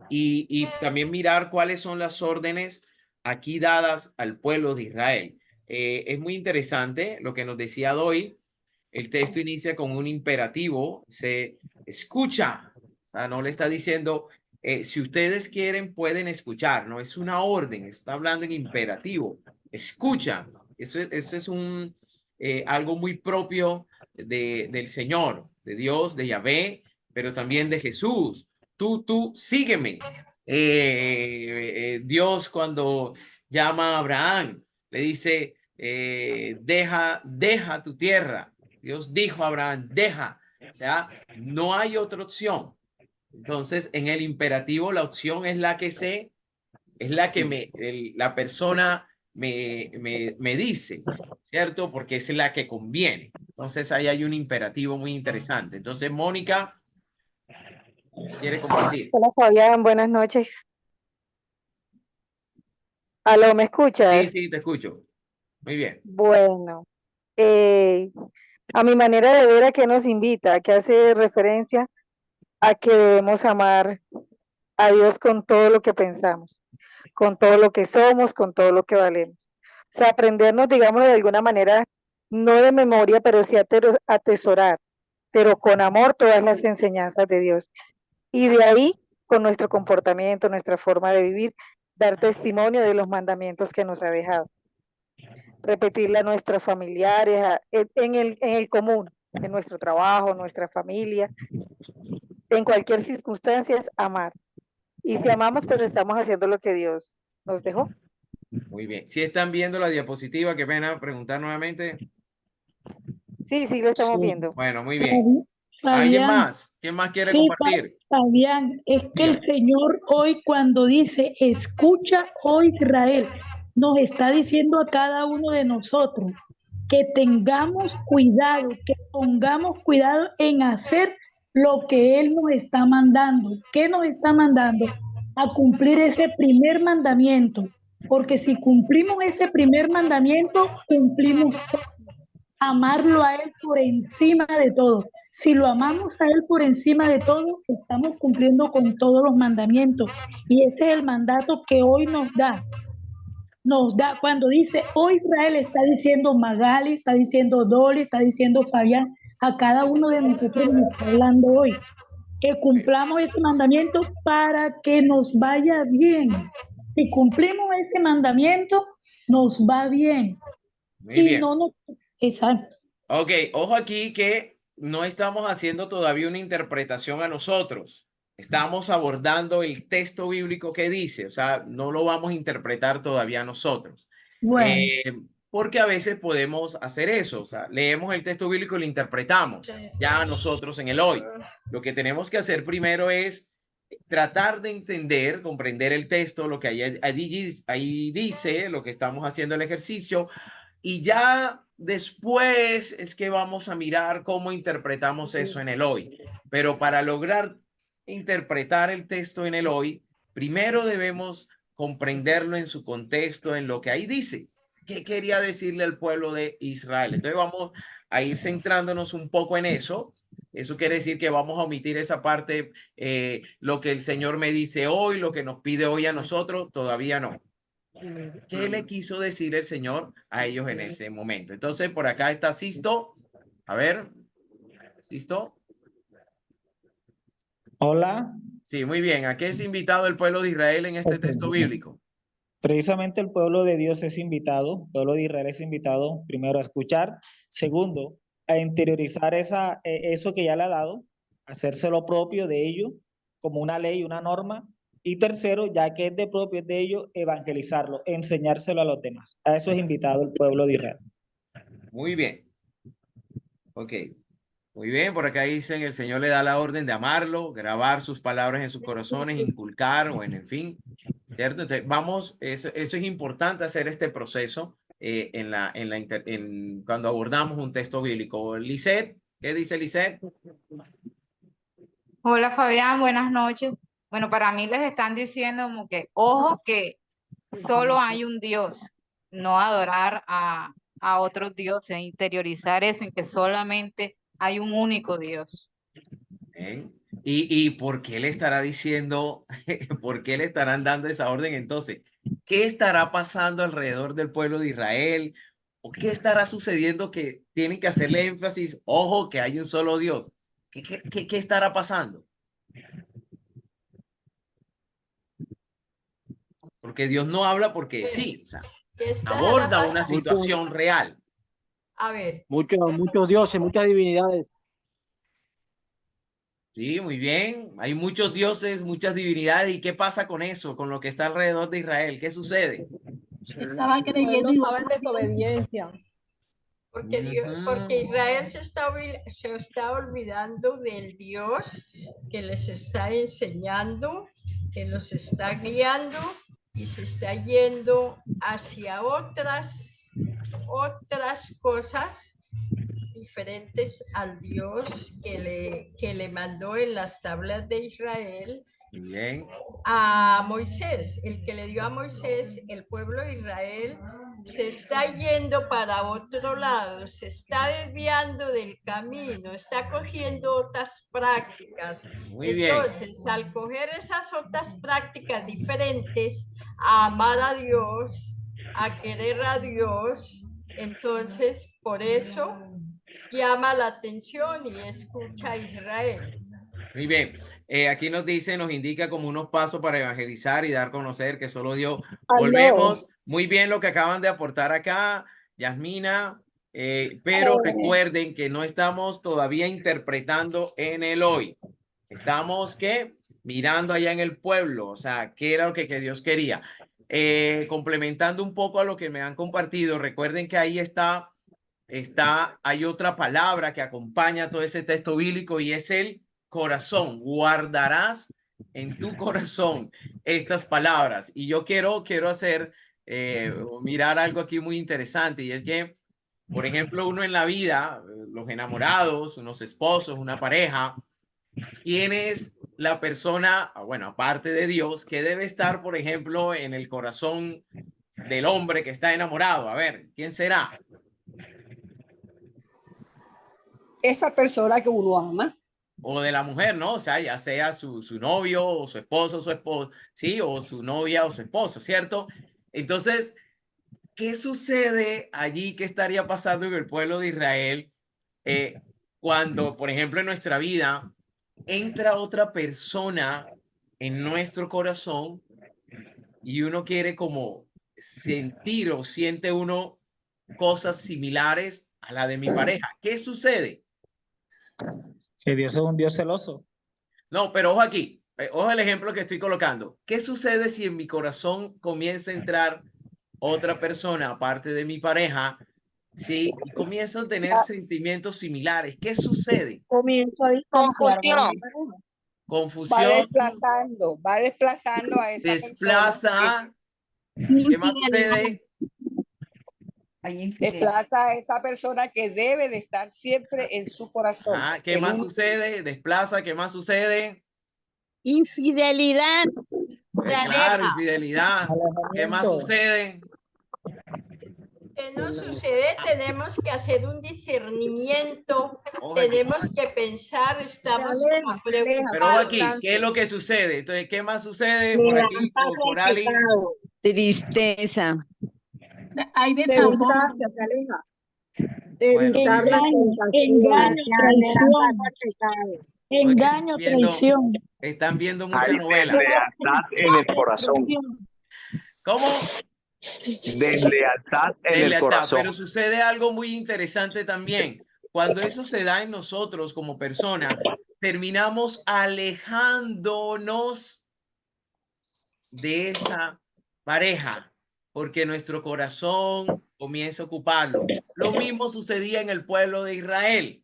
y también mirar cuáles son las órdenes aquí dadas al pueblo de Israel. Es muy interesante lo que nos decía Doy. El texto inicia con un imperativo, se escucha, o sea, no le está diciendo si ustedes quieren pueden escuchar, no es una orden, está hablando en imperativo, escucha. Eso es algo muy propio del Señor, de Dios, de Yahvé, pero también de Jesús. Tú sígueme. Dios cuando llama a Abraham, le dice, deja tu tierra. Dios dijo a Abraham, deja. O sea, no hay otra opción. Entonces, en el imperativo, la opción es la que la persona me dice, ¿cierto? Porque es la que conviene. Entonces, ahí hay un imperativo muy interesante. Entonces, Mónica quiere compartir. Hola Fabián, buenas noches. ¿Aló, me escuchas? Sí, te escucho. Muy bien. Bueno, a mi manera de ver, ¿a qué nos invita? Que hace referencia a que debemos amar a Dios con todo lo que pensamos, con todo lo que somos, con todo lo que valemos. O sea, aprendernos, digamos, de alguna manera, no de memoria, pero sí atesorar, pero con amor todas las enseñanzas de Dios. Y de ahí, con nuestro comportamiento, nuestra forma de vivir, dar testimonio de los mandamientos que nos ha dejado. Repetirle a nuestros familiares, en el común, en nuestro trabajo, nuestra familia, en cualquier circunstancia es amar. Y si amamos, pues estamos haciendo lo que Dios nos dejó. Muy bien. Si están viendo la diapositiva, qué pena preguntar nuevamente. Sí, lo estamos viendo. Bueno, muy bien. ¿Alguien más? ¿Quién más quiere compartir? Fabián, es que el Señor hoy cuando dice, escucha, oh Israel, nos está diciendo a cada uno de nosotros que tengamos cuidado, que pongamos cuidado en hacer lo que Él nos está mandando. ¿Qué nos está mandando? A cumplir ese primer mandamiento, porque si cumplimos ese primer mandamiento, cumplimos todo. Amarlo a Él por encima de todo. Si lo amamos a Él por encima de todo, estamos cumpliendo con todos los mandamientos. Y ese es el mandato que hoy nos da. Cuando dice, hoy Israel, está diciendo Magali, está diciendo Dolly, está diciendo Fabián, a cada uno de nosotros nos está hablando hoy. Que cumplamos ese mandamiento para que nos vaya bien. Si cumplimos ese mandamiento, nos va bien. Muy bien. Exacto. Ok, ojo aquí que no estamos haciendo todavía una interpretación a nosotros. Estamos abordando el texto bíblico que dice, o sea, no lo vamos a interpretar todavía nosotros. Bueno. Porque a veces podemos hacer eso, o sea, leemos el texto bíblico y lo interpretamos ya nosotros en el hoy. Lo que tenemos que hacer primero es tratar de entender, comprender el texto, lo que ahí dice, lo que estamos haciendo el ejercicio, y ya después es que vamos a mirar cómo interpretamos eso en el hoy. Pero para lograr interpretar el texto en el hoy, primero debemos comprenderlo en su contexto, en lo que ahí dice. ¿Qué quería decirle al pueblo de Israel? Entonces vamos a ir centrándonos un poco en eso. Eso quiere decir que vamos a omitir esa parte, lo que el Señor me dice hoy, lo que nos pide hoy a nosotros, todavía no. ¿Qué le quiso decir el Señor a ellos en ese momento? Entonces, por acá está Sisto. A ver, Sisto. Hola. Sí, muy bien. ¿A qué es invitado el pueblo de Israel en este texto bíblico? Precisamente el pueblo de Dios es invitado, el pueblo de Israel es invitado, primero, a escuchar, segundo, a interiorizar eso que ya le ha dado, hacérselo propio de ello, como una ley, una norma, y tercero, ya que es de ello, evangelizarlo, enseñárselo a los demás. A eso es invitado el pueblo de Israel. Muy bien. Ok. Muy bien, por acá dicen, el Señor le da la orden de amarlo, grabar sus palabras en sus corazones, inculcar, o en fin, ¿cierto? Entonces, vamos, eso es importante hacer este proceso cuando abordamos un texto bíblico. Lisette, ¿qué dice Lisette? Hola Fabián, buenas noches. Bueno, para mí les están diciendo como que, ojo, que solo hay un Dios, no adorar a otros dioses, interiorizar eso en que solamente hay un único Dios. ¿Y por qué le estará diciendo, por qué le estarán dando esa orden entonces? ¿Qué estará pasando alrededor del pueblo de Israel? ¿O qué estará sucediendo que tienen que hacerle énfasis? Ojo, que hay un solo Dios. ¿Qué estará pasando? Porque Dios no habla porque sí, o sea, aborda una situación real. A ver. Muchos dioses, muchas divinidades. Sí, muy bien. Hay muchos dioses, muchas divinidades. ¿Y qué pasa con eso? Con lo que está alrededor de Israel. ¿Qué sucede? Estaba creyendo y estaba en desobediencia. Porque Israel se está olvidando del Dios que les está enseñando, que los está guiando y se está yendo hacia otras cosas diferentes al Dios que le mandó en las tablas de Israel Bien. a Moisés. El que le dio a Moisés, el pueblo de Israel se está yendo para otro lado, se está desviando del camino, está cogiendo otras prácticas. Muy bien. Entonces, al coger esas otras prácticas diferentes, a amar a Dios, a querer a Dios, entonces por eso llama la atención y escucha a Israel. Muy bien. Aquí nos dice, nos indica como unos pasos para evangelizar y dar a conocer que solo Dios. Volvemos. Muy bien lo que acaban de aportar acá, Yasmina. Pero recuerden que no estamos todavía interpretando en el hoy. Estamos mirando allá en el pueblo, o sea, qué era lo que Dios quería. Complementando un poco a lo que me han compartido, recuerden que ahí hay otra palabra que acompaña todo ese texto bíblico y es el corazón. Guardarás en tu corazón estas palabras. Y yo quiero hacer, mirar algo aquí muy interesante, y es que, por ejemplo, uno en la vida, los enamorados, unos esposos, una pareja, ¿quién es la persona, bueno, aparte de Dios, que debe estar, por ejemplo, en el corazón del hombre que está enamorado? A ver, ¿quién será? Esa persona que uno ama. O de la mujer, ¿no? O sea, ya sea su novio o su esposo, sí, o su novia o su esposo, ¿cierto? Entonces, ¿qué sucede allí? ¿Qué estaría pasando en el pueblo de Israel cuando, por ejemplo, en nuestra vida entra otra persona en nuestro corazón y uno quiere como sentir o siente uno cosas similares a la de mi pareja? ¿Qué sucede? Que Dios es un Dios celoso. No, pero ojo aquí, ojo el ejemplo que estoy colocando. ¿Qué sucede si en mi corazón comienza a entrar otra persona aparte de mi pareja, sí, y comienzo a tener sentimientos similares? ¿Qué sucede? Comienzo a distanciarme. Confusión. Va desplazando a esa desplaza. persona. ¿Qué más sucede? Desplaza a esa persona que debe de estar siempre en su corazón. ¿Qué más sucede? Desplaza. ¿Qué más sucede? Infidelidad. Claro, infidelidad. ¿Qué más sucede? ¿Qué nos sucede? Tenemos que hacer un discernimiento, tenemos que pensar, estamos como preocupados. Pero aquí, ¿qué es lo que sucede? Entonces, ¿qué más sucede por aquí, por Ali? Tristeza. Hay desamor. Se aleja. Bueno, Engaño, traición. Están viendo mucha Hay novela. deslealtad en el corazón. ¿Cómo? Deslealtad en el corazón. Pero sucede algo muy interesante también. Cuando eso se da en nosotros como personas, terminamos alejándonos de esa pareja porque nuestro corazón comienza a ocuparlo. Lo mismo sucedía en el pueblo de Israel.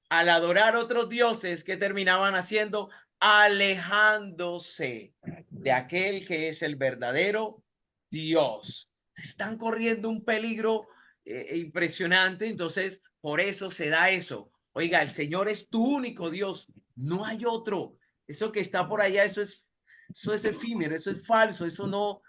Al adorar otros dioses, ¿qué terminaban haciendo? Alejándose de aquel que es el verdadero Dios. Están corriendo un peligro impresionante. Entonces, por eso se da eso. Oiga, el Señor es tu único Dios. No hay otro. Eso que está por allá, eso es efímero, eso es falso, eso no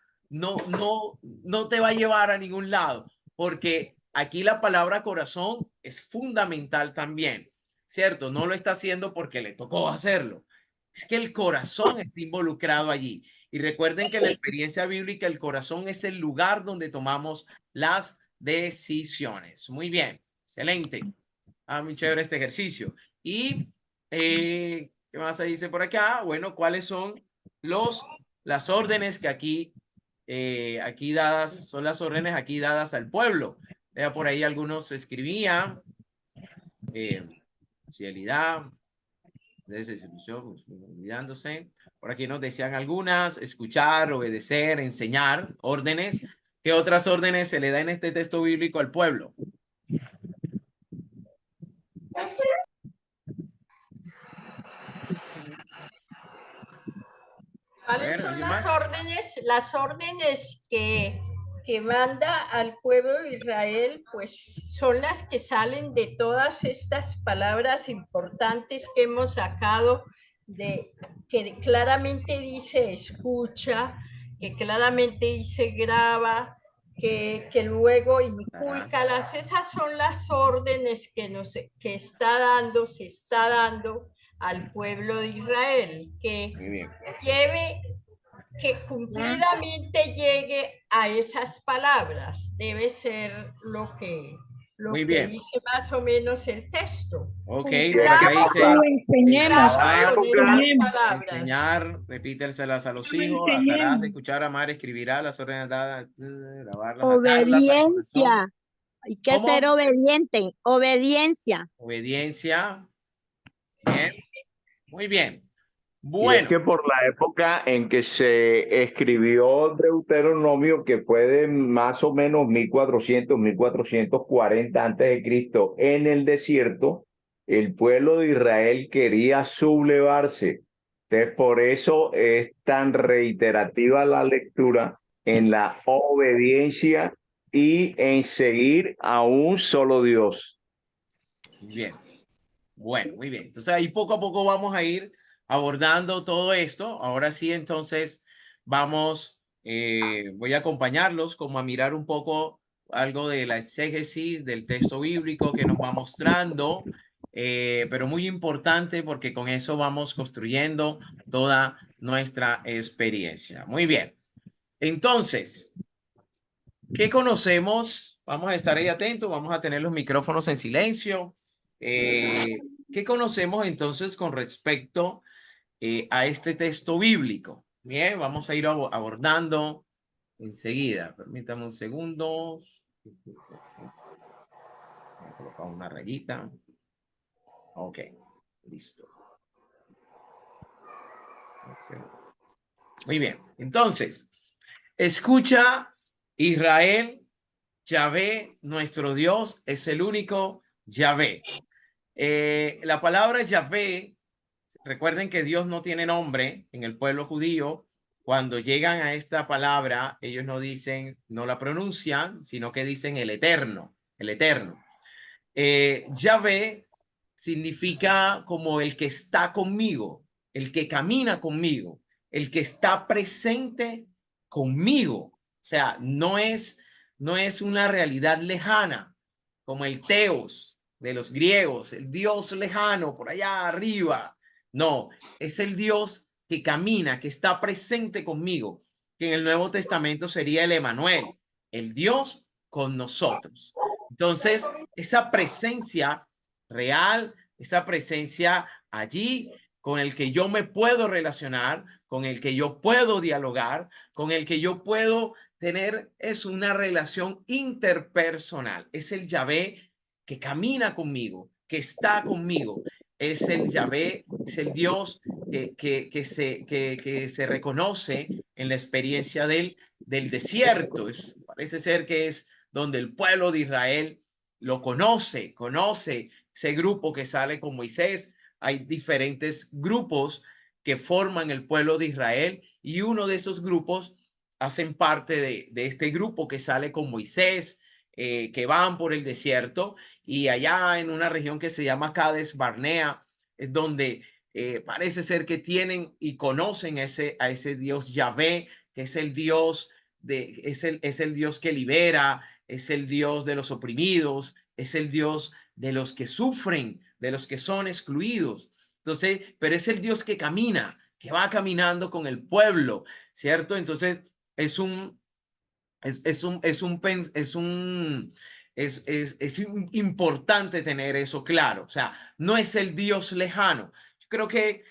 te va a llevar a ningún lado, porque aquí la palabra corazón es fundamental también, ¿cierto? No lo está haciendo porque le tocó hacerlo. Es que el corazón está involucrado allí. Y recuerden que en la experiencia bíblica el corazón es el lugar donde tomamos las decisiones. Muy bien, excelente. Muy chévere este ejercicio. Y ¿qué más se dice por acá? Bueno, ¿cuáles son las órdenes que aquí dadas? Son las órdenes aquí dadas al pueblo. Vea, por ahí algunos escribían fidelidad. olvidándose. Por aquí nos decían algunas: escuchar, obedecer, enseñar, órdenes. ¿Qué otras órdenes se le da en este texto bíblico al pueblo? ¿Cuáles son las órdenes? Las órdenes que manda al pueblo de Israel, pues son las que salen de todas estas palabras importantes que hemos sacado, que claramente dice escucha, que claramente dice graba, que luego inculcalas. Esas son las órdenes que se está dando al pueblo de Israel, que que cumplidamente llegue a esas palabras. Debe ser lo que dice más o menos el texto. Ok, por acá dice enseñar, repítérselas a los hijos, atarás, escuchar, amar, escribirá las órdenes dadas, grabarlas. Obediencia. Hay que ser obediente. Obediencia. Obediencia. Bien. Muy bien. Bueno. Y es que por la época en que se escribió Deuteronomio, que fue de más o menos 1400, 1440 antes de Cristo, en el desierto, el pueblo de Israel quería sublevarse. Entonces, por eso es tan reiterativa la lectura en la obediencia y en seguir a un solo Dios. Bien. Bueno, muy bien. Entonces, ahí poco a poco vamos a ir abordando todo esto. Ahora sí, entonces vamos, voy a acompañarlos como a mirar un poco algo de la exégesis del texto bíblico que nos va mostrando, pero muy importante porque con eso vamos construyendo toda nuestra experiencia. Muy bien. Entonces, ¿qué conocemos? Vamos a estar ahí atentos, vamos a tener los micrófonos en silencio. ¿Qué conocemos entonces con respecto a este texto bíblico? Bien, vamos a ir abordando enseguida. Permítame un segundo. Voy a colocar una rayita. Ok, listo. Muy bien, entonces, escucha, Israel, Yahvé, nuestro Dios, es el único Yahvé. La palabra Yahvé, recuerden que Dios no tiene nombre en el pueblo judío. Cuando llegan a esta palabra, ellos no dicen, no la pronuncian, sino que dicen el eterno, el eterno. Yahvé significa como el que está conmigo, el que camina conmigo, el que está presente conmigo. O sea, no es una realidad lejana como el Teos de los griegos, el Dios lejano por allá arriba. No, es el Dios que camina, que está presente conmigo, que en el Nuevo Testamento sería el Emanuel, el Dios con nosotros. Entonces, esa presencia real, esa presencia allí con el que yo me puedo relacionar, con el que yo puedo dialogar, con el que yo puedo tener es una relación interpersonal. Es el Yahvé que camina conmigo, que está conmigo. Es el Yahvé, es el Dios que se reconoce en la experiencia del desierto. Parece ser que es donde el pueblo de Israel lo conoce ese grupo que sale con Moisés. Hay diferentes grupos que forman el pueblo de Israel y uno de esos grupos hacen parte de este grupo que sale con Moisés, que van por el desierto, y allá en una región que se llama Cades Barnea es donde parece ser que tienen y conocen a ese Dios Yahvé, que es el Dios es el Dios que libera, es el Dios de los oprimidos, es el Dios de los que sufren, de los que son excluidos. Entonces, pero es el Dios que camina, que va caminando con el pueblo, ¿cierto? Entonces, es importante tener eso claro. O sea, no es el Dios lejano. Yo creo que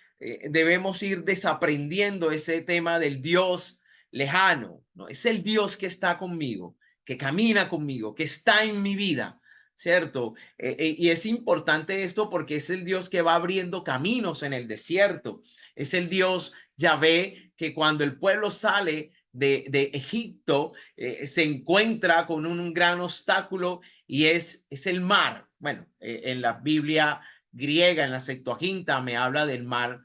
debemos ir desaprendiendo ese tema del Dios lejano. No, es el Dios que está conmigo, que camina conmigo, que está en mi vida. ¿cierto? Y es importante esto porque es el Dios que va abriendo caminos en el desierto. Es el Dios Yahvé que cuando el pueblo sale de Egipto se encuentra con un gran obstáculo y es el mar. Bueno, en la Biblia griega, en la Septuaginta, me habla del mar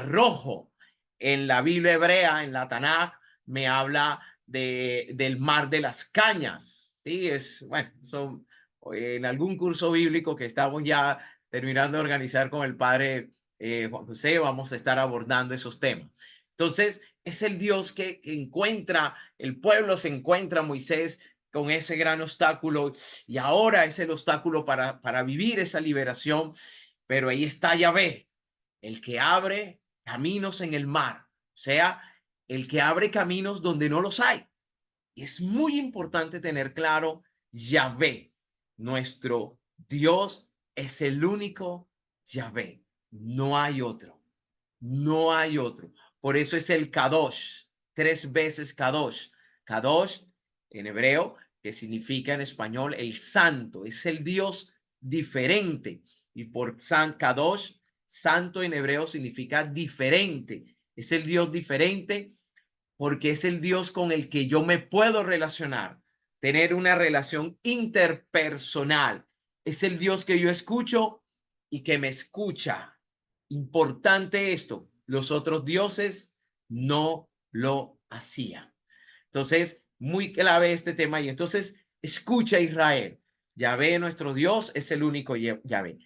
Rojo. En la Biblia hebrea, en la Tanaj, me habla del mar de las cañas. Sí, es, bueno, son en algún curso bíblico que estamos ya terminando de organizar con el padre Juan José, vamos a estar abordando esos temas. Entonces, es el Dios que encuentra, el pueblo se encuentra, Moisés, con ese gran obstáculo y ahora es el obstáculo para vivir esa liberación, pero ahí está Yahvé, el que abre caminos en el mar, o sea, el que abre caminos donde no los hay. Y es muy importante tener claro, Yahvé, nuestro Dios es el único Yahvé, no hay otro, no hay otro. Por eso es el Kadosh, 3 veces Kadosh. Kadosh en hebreo, que significa en español el santo, es el Dios diferente. Y por Kadosh, santo en hebreo significa diferente. Es el Dios diferente porque es el Dios con el que yo me puedo relacionar, tener una relación interpersonal. Es el Dios que yo escucho y que me escucha. Importante esto, los otros dioses no lo hacían. Entonces, muy clave este tema. Y entonces, escucha Israel. Yahvé, nuestro Dios, es el único Yahvé.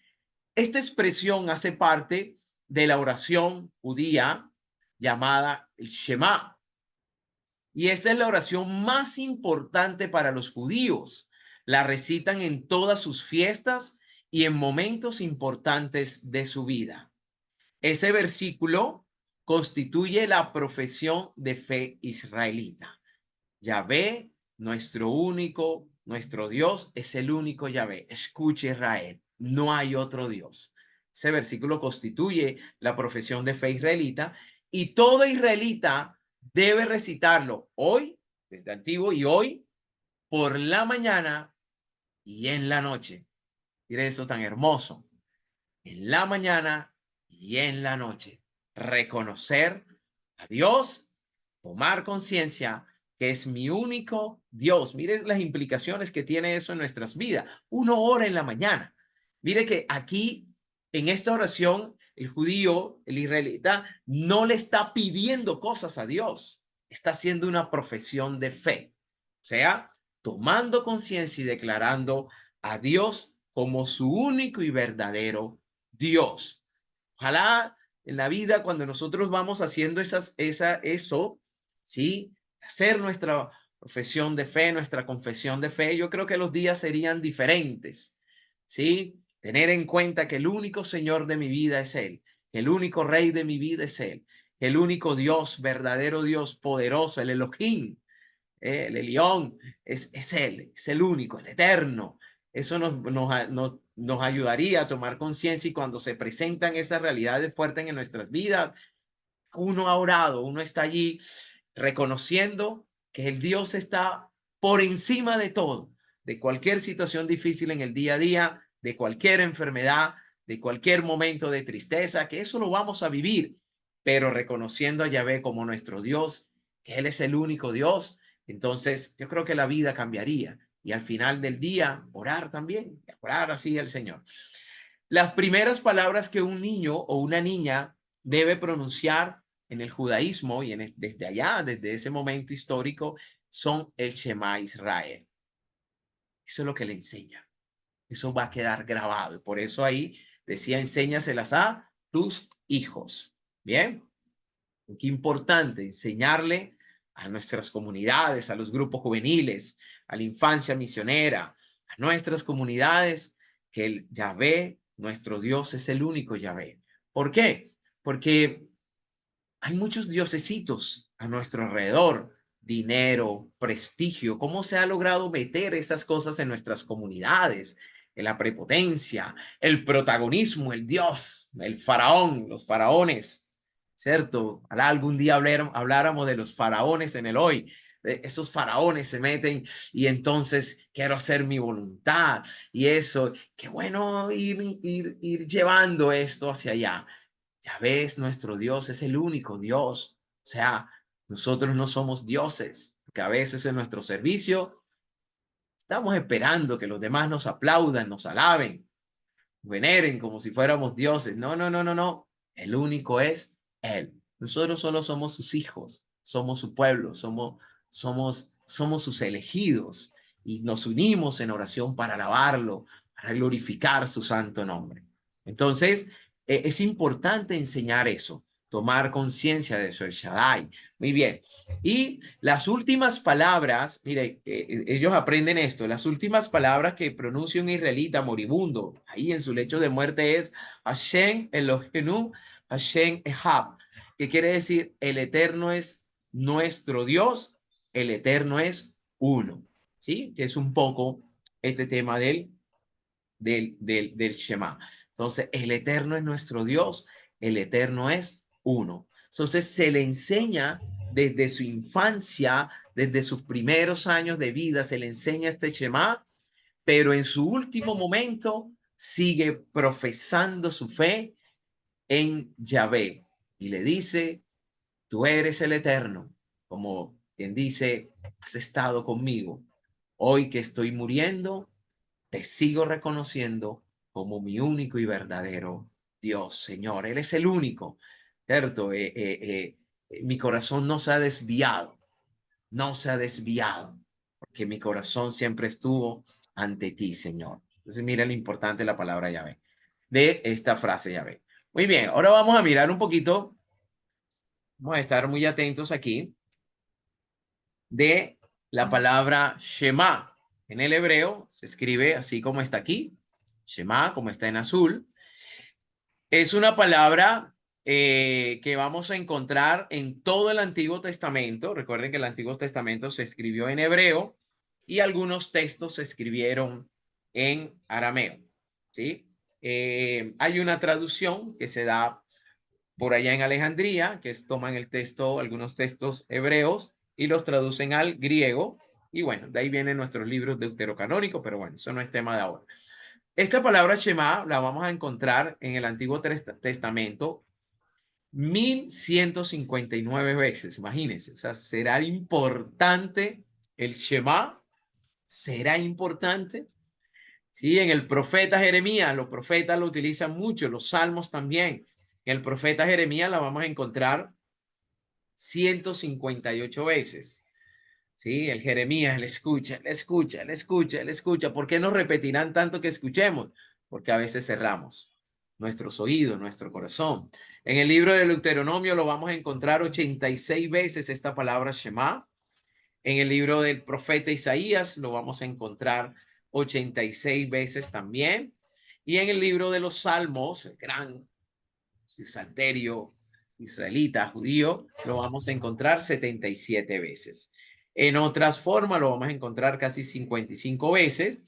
Esta expresión hace parte de la oración judía llamada el Shema. Y esta es la oración más importante para los judíos. La recitan en todas sus fiestas y en momentos importantes de su vida. Ese versículo constituye la profesión de fe israelita. Yahvé, nuestro Dios, es el único Yahvé. Escuche Israel, no hay otro Dios. Ese versículo constituye la profesión de fe israelita y todo israelita debe recitarlo hoy, desde antiguo y hoy, por la mañana y en la noche. Mire eso tan hermoso. En la mañana y en la noche. Reconocer a Dios, tomar conciencia que es mi único Dios. Mire las implicaciones que tiene eso en nuestras vidas. Uno ora en la mañana. Mire que aquí, en esta oración, el judío, el israelita, no le está pidiendo cosas a Dios. Está haciendo una profesión de fe. O sea, tomando conciencia y declarando a Dios como su único y verdadero Dios. Ojalá en la vida, cuando nosotros vamos haciendo eso, ¿sí? Hacer nuestra profesión de fe, nuestra confesión de fe, yo creo que los días serían diferentes, ¿sí? Tener en cuenta que el único Señor de mi vida es Él, que el único Rey de mi vida es Él, que el único Dios, verdadero Dios poderoso, el Elohim, el Elión, es Él, es el único, el eterno. Eso nos ayudaría a tomar conciencia y cuando se presentan esas realidades fuertes en nuestras vidas, uno ha orado, uno está allí reconociendo que el Dios está por encima de todo, de cualquier situación difícil en el día a día, de cualquier enfermedad, de cualquier momento de tristeza, que eso lo vamos a vivir, pero reconociendo a Yahvé como nuestro Dios, que Él es el único Dios. Entonces, yo creo que la vida cambiaría y al final del día orar también, orar así al Señor. Las primeras palabras que un niño o una niña debe pronunciar en el judaísmo y desde allá, desde ese momento histórico, son el Shema Israel. Eso es lo que le enseña. Eso va a quedar grabado. Y por eso ahí decía, enséñaselas a tus hijos. Bien. Qué importante enseñarle a nuestras comunidades, a los grupos juveniles, a la infancia misionera, a nuestras comunidades, que el Yahvé, nuestro Dios, es el único Yahvé. ¿Por qué? Porque hay muchos diosesitos a nuestro alrededor, dinero, prestigio. ¿Cómo se ha logrado meter esas cosas en nuestras comunidades? En la prepotencia, el protagonismo, el Dios, el faraón, los faraones. ¿Cierto? Ojalá algún día habláramos de los faraones en el hoy, esos faraones se meten y entonces quiero hacer mi voluntad y eso, qué bueno ir llevando esto hacia allá. Ya ves, nuestro Dios es el único Dios. O sea, nosotros no somos dioses, porque a veces en nuestro servicio estamos esperando que los demás nos aplaudan, nos alaben, veneren como si fuéramos dioses. No, no, no, no, no. El único es Él. Nosotros solo somos sus hijos, somos su pueblo, somos sus elegidos y nos unimos en oración para alabarlo, para glorificar su santo nombre. Entonces, es importante enseñar eso, tomar conciencia de eso, el Shaddai. Muy bien. Y las últimas palabras, mire, ellos aprenden esto, las últimas palabras que pronuncia un israelita moribundo ahí en su lecho de muerte es Hashem Elohenu, Hashem Ehab, que quiere decir el Eterno es nuestro Dios, el Eterno es uno, ¿sí? Que es un poco este tema del Shema. Entonces, el Eterno es nuestro Dios, el Eterno es uno. Entonces, se le enseña desde su infancia, desde sus primeros años de vida, se le enseña este Shema, pero en su último momento sigue profesando su fe en Yahvé y le dice, tú eres el Eterno, como quien dice, has estado conmigo. Hoy que estoy muriendo, te sigo reconociendo como mi único y verdadero Dios, Señor. Él es el único, ¿cierto? Mi corazón no se ha desviado, porque mi corazón siempre estuvo ante ti, Señor. Entonces, mira lo importante de la palabra Yahvé, de esta frase Yahvé. Muy bien, ahora vamos a mirar un poquito, vamos a estar muy atentos aquí, de la palabra Shema. En el hebreo se escribe así como está aquí, Shema, como está en azul. Es una palabra que vamos a encontrar en todo el Antiguo Testamento. Recuerden que el Antiguo Testamento se escribió en hebreo y algunos textos se escribieron en arameo, ¿sí? Hay una traducción que se da por allá en Alejandría, que toman el texto, algunos textos hebreos y los traducen al griego. Y bueno, de ahí vienen nuestros libros deuterocanónicos, pero bueno, eso no es tema de ahora. Esta palabra Shema la vamos a encontrar en el Antiguo Testamento 1159 veces, imagínense. O sea, será importante el Shema, será importante. Sí, en el profeta Jeremías, los profetas lo utilizan mucho, los salmos también. En el profeta Jeremías la vamos a encontrar 158 veces. Sí, el Jeremías, él escucha, él escucha, él escucha, él escucha. ¿Por qué nos repetirán tanto que escuchemos? Porque a veces cerramos nuestros oídos, nuestro corazón. En el libro del Deuteronomio lo vamos a encontrar 86 veces esta palabra Shema. En el libro del profeta Isaías lo vamos a encontrar 86 veces también. Y en el libro de los Salmos, el gran salterio israelita, judío, lo vamos a encontrar 77 veces. En otras formas lo vamos a encontrar casi 55 veces.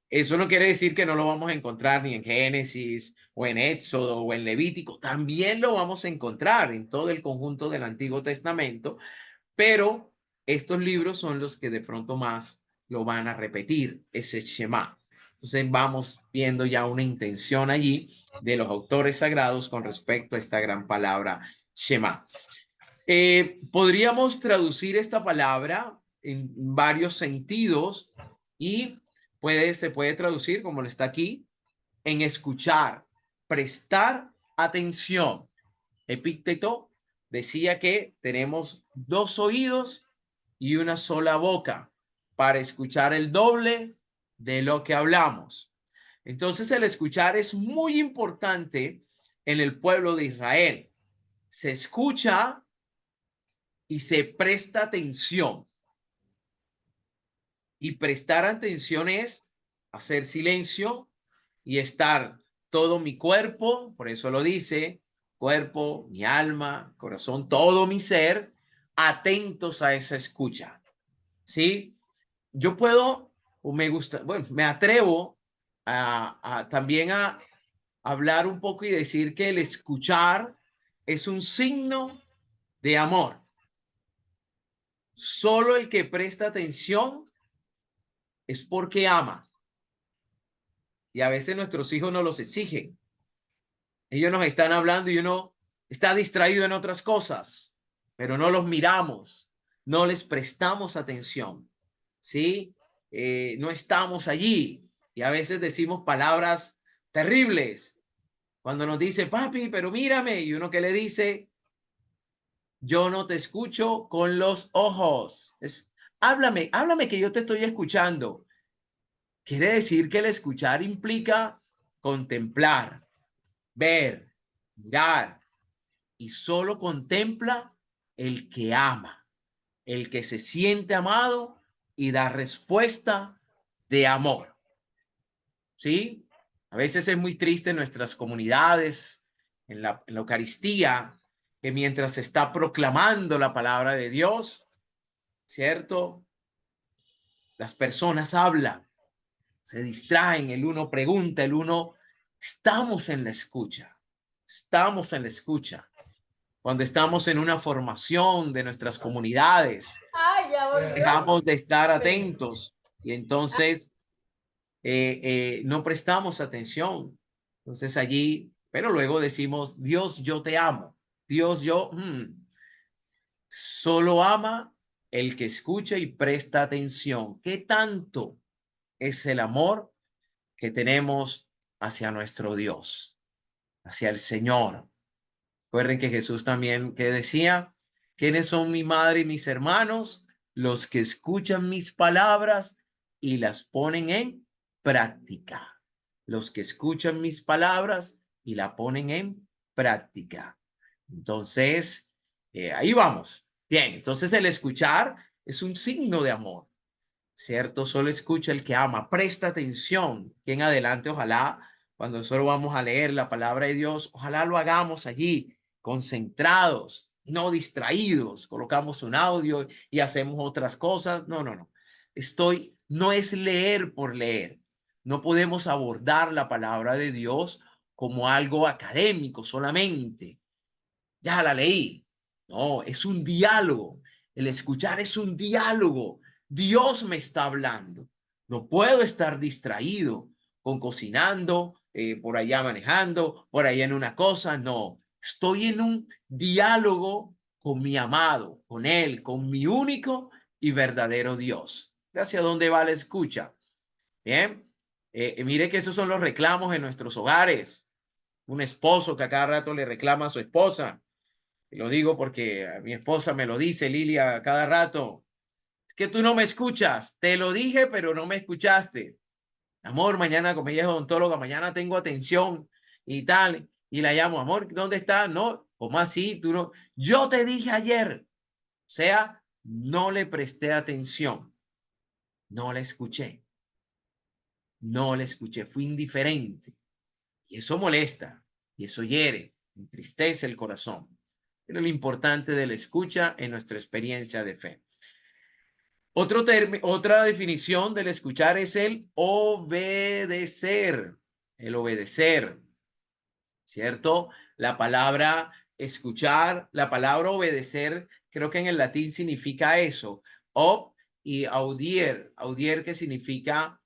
Eso no quiere decir que no lo vamos a encontrar ni en Génesis o en Éxodo o en Levítico. También lo vamos a encontrar en todo el conjunto del Antiguo Testamento, pero estos libros son los que de pronto más lo van a repetir, ese Shema. Entonces vamos viendo ya una intención allí de los autores sagrados con respecto a esta gran palabra Shema. Podríamos traducir esta palabra en varios sentidos y se puede traducir, como está aquí, en escuchar, prestar atención. Epícteto decía que tenemos dos oídos y una sola boca para escuchar el doble de lo que hablamos. Entonces el escuchar es muy importante en el pueblo de Israel. Se escucha y se presta atención. Y prestar atención es hacer silencio y estar todo mi cuerpo, por eso lo dice, cuerpo, mi alma, corazón, todo mi ser, atentos a esa escucha. ¿Sí? Yo puedo, o me gusta, bueno, me atrevo también a hablar un poco y decir que el escuchar es un signo de amor. Solo el que presta atención es porque ama. Y a veces nuestros hijos nos los exigen. Ellos nos están hablando y uno está distraído en otras cosas, pero no los miramos, no les prestamos atención, ¿sí? No estamos allí y a veces decimos palabras terribles. Cuando nos dice, papi, pero mírame, y uno que le dice, yo no te escucho con los ojos. Háblame que yo te estoy escuchando. Quiere decir que el escuchar implica contemplar, ver, mirar, y solo contempla el que ama, el que se siente amado y da respuesta de amor. ¿Sí? A veces es muy triste en nuestras comunidades, en la Eucaristía, que mientras se está proclamando la palabra de Dios, ¿cierto? Las personas hablan, se distraen, el uno pregunta, el uno... Estamos en la escucha, estamos en la escucha. Cuando estamos en una formación de nuestras comunidades, dejamos de estar atentos y entonces no prestamos atención. Entonces allí, pero luego decimos, Dios, yo te amo. Dios, solo ama el que escucha y presta atención. ¿Qué tanto es el amor que tenemos hacia nuestro Dios, hacia el Señor? Recuerden que Jesús también que decía, ¿quiénes son mi madre y mis hermanos? Los que escuchan mis palabras y las ponen en práctica. Los que escuchan mis palabras y la ponen en práctica. Entonces, ahí vamos. Bien, entonces el escuchar es un signo de amor, ¿cierto? Solo escucha el que ama. Presta atención. Que en adelante, ojalá, cuando nosotros vamos a leer la palabra de Dios, ojalá lo hagamos allí, concentrados, no distraídos. Colocamos un audio y hacemos otras cosas. No, no, no. No es leer por leer. No podemos abordar la palabra de Dios como algo académico solamente. Ya la leí. No, es un diálogo. El escuchar es un diálogo. Dios me está hablando. No puedo estar distraído con cocinando, por allá manejando, por allá en una cosa. No, estoy en un diálogo con mi amado, con Él, con mi único y verdadero Dios. ¿Hacia dónde va la escucha? Bien, mire que esos son los reclamos en nuestros hogares. Un esposo que a cada rato le reclama a su esposa. Y lo digo porque a mi esposa me lo dice, Lilia, a cada rato. Es que tú no me escuchas. Te lo dije, pero no me escuchaste. Amor, mañana, como ella es odontóloga, mañana tengo atención y tal. Y la llamo, amor, ¿dónde está? No, ¿cómo así? Tú no. Yo te dije ayer. O sea, no le presté atención. No la escuché. No la escuché. Fui indiferente. Y eso molesta. Y eso hiere. Entristece el corazón. Pero lo importante de la escucha en nuestra experiencia de fe. Otra definición del escuchar es el obedecer. El obedecer, ¿cierto? La palabra escuchar, la palabra obedecer, creo que en el latín significa eso. Ob y audier. Audier que significa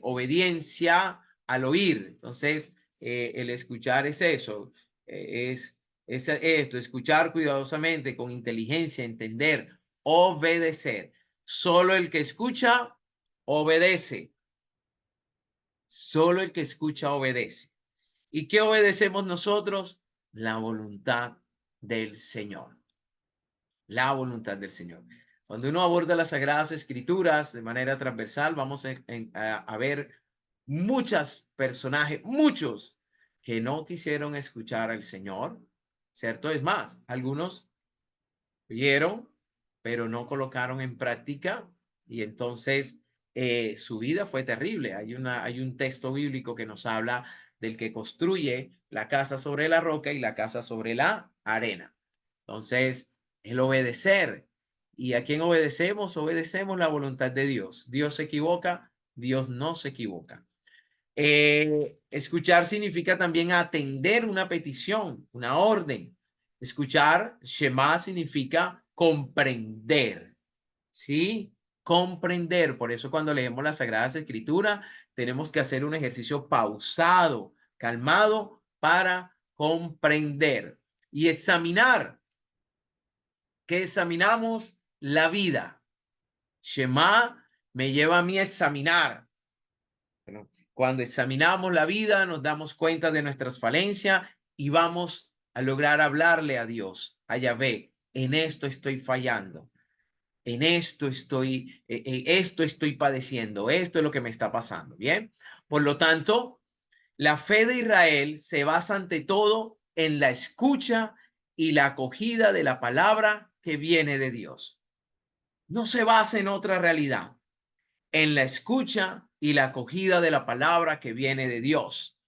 obediencia al oír. Entonces, el escuchar es eso. Es esto, escuchar cuidadosamente, con inteligencia, entender, obedecer. Solo el que escucha, obedece. Solo el que escucha, obedece. ¿Y qué obedecemos nosotros? La voluntad del Señor. La voluntad del Señor. Cuando uno aborda las Sagradas Escrituras de manera transversal, vamos a ver muchos personajes, muchos que no quisieron escuchar al Señor, ¿cierto? Es más, algunos oyeron, pero no colocaron en práctica y entonces su vida fue terrible. Hay un texto bíblico que nos habla del que construye la casa sobre la roca y la casa sobre la arena. Entonces, el obedecer. ¿Y a quién obedecemos? Obedecemos la voluntad de Dios. Dios se equivoca, Dios no se equivoca. Escuchar significa también atender una petición, una orden. Escuchar, Shema, significa comprender. ¿sí? Comprender. Por eso cuando leemos las Sagradas Escrituras tenemos que hacer un ejercicio pausado, calmado, para comprender y examinar. ¿Qué examinamos? La vida. Shema me lleva a mí a examinar. Cuando examinamos la vida nos damos cuenta de nuestras falencias y vamos a lograr hablarle a Dios, a Yahvé. En esto estoy fallando. En esto estoy padeciendo. Esto es lo que me está pasando. Bien. Por lo tanto, la fe de Israel se basa ante todo en la escucha y la acogida de la palabra que viene de Dios. No se basa en otra realidad, en la escucha y la acogida de la palabra que viene de Dios.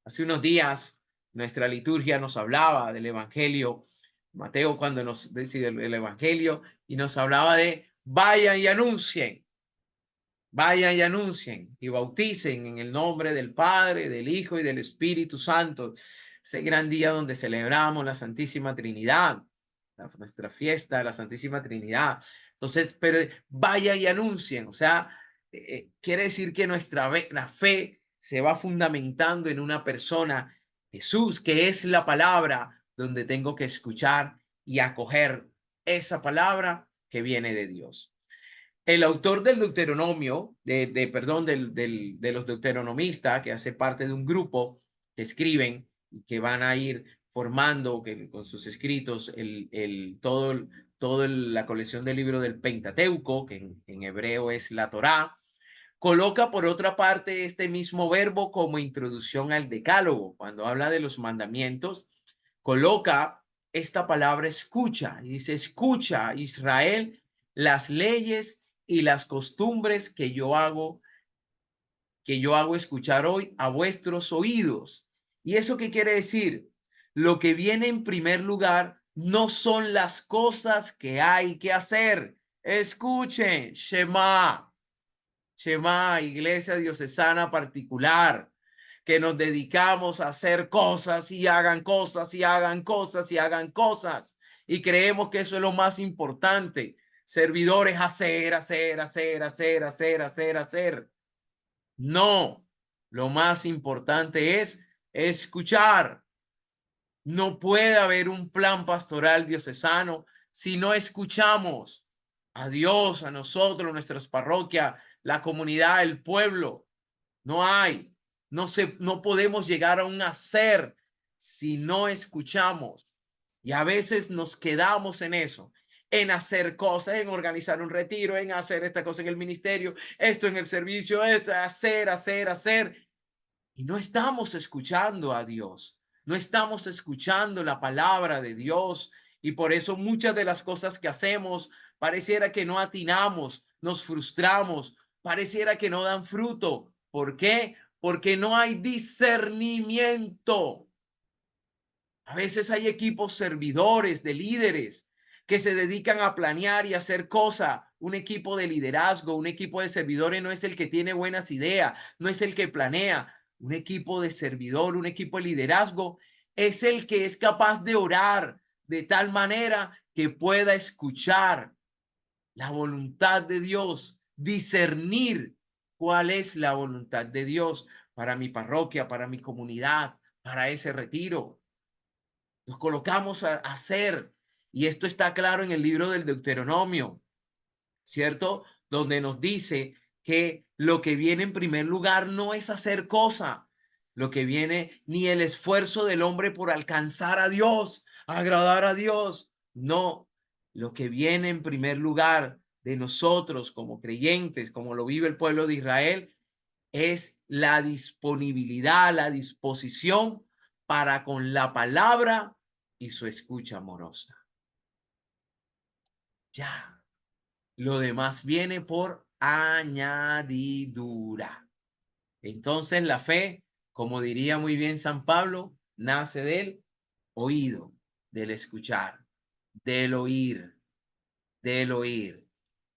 Hace unos días nuestra liturgia nos hablaba del Evangelio, Mateo cuando nos decía el Evangelio, y nos hablaba de vayan y anuncien y bauticen en el nombre del Padre, del Hijo y del Espíritu Santo. Ese gran día donde celebramos la Santísima Trinidad, nuestra fiesta de la Santísima Trinidad. Entonces, pero vayan y anuncien, o sea, quiere decir que la fe se va fundamentando en una persona, Jesús, que es la palabra, donde tengo que escuchar y acoger esa palabra que viene de Dios. El autor del Deuteronomio, de los deuteronomistas, que hace parte de un grupo que escriben y que van a ir formando con sus escritos toda la colección del libro del Pentateuco, que en hebreo es la Torá, coloca por otra parte este mismo verbo como introducción al decálogo. Cuando habla de los mandamientos, coloca esta palabra escucha y dice: escucha, Israel, las leyes y las costumbres que yo hago escuchar hoy a vuestros oídos. ¿Y eso qué quiere decir? Lo que viene en primer lugar no son las cosas que hay que hacer. Escuchen, Shema, Iglesia Diocesana Particular, que nos dedicamos a hacer cosas y hagan cosas y hagan cosas y hagan cosas. Y creemos que eso es lo más importante. Servidores, hacer. No, lo más importante es escuchar. No puede haber un plan pastoral diocesano si no escuchamos a Dios, a nosotros, nuestras parroquias, la comunidad, el pueblo. No hay, no podemos llegar a un hacer si no escuchamos. Y a veces nos quedamos en eso, en hacer cosas, en organizar un retiro, en hacer esta cosa en el ministerio, esto en el servicio, esto, hacer. Y no estamos escuchando a Dios, no estamos escuchando la palabra de Dios. Y por eso muchas de las cosas que hacemos pareciera que no atinamos, nos frustramos, pareciera que no dan fruto. ¿Por qué? Porque no hay discernimiento. A veces hay equipos servidores de líderes que se dedican a planear y hacer cosas. Un equipo de liderazgo, un equipo de servidores no es el que tiene buenas ideas, no es el que planea. Un equipo de servidor, un equipo de liderazgo es el que es capaz de orar de tal manera que pueda escuchar la voluntad de Dios, discernir cuál es la voluntad de Dios para mi parroquia, para mi comunidad, para ese retiro. Nos colocamos a hacer, y esto está claro en el libro del Deuteronomio, ¿cierto? Donde nos dice que lo que viene en primer lugar no es hacer cosa, lo que viene ni el esfuerzo del hombre por alcanzar a Dios, agradar a Dios. No, lo que viene en primer lugar de nosotros como creyentes, como lo vive el pueblo de Israel, es la disponibilidad, la disposición para con la palabra y su escucha amorosa. Ya. Lo demás viene por añadidura. Entonces la fe, como diría muy bien San Pablo, nace del oído, del escuchar, del oír.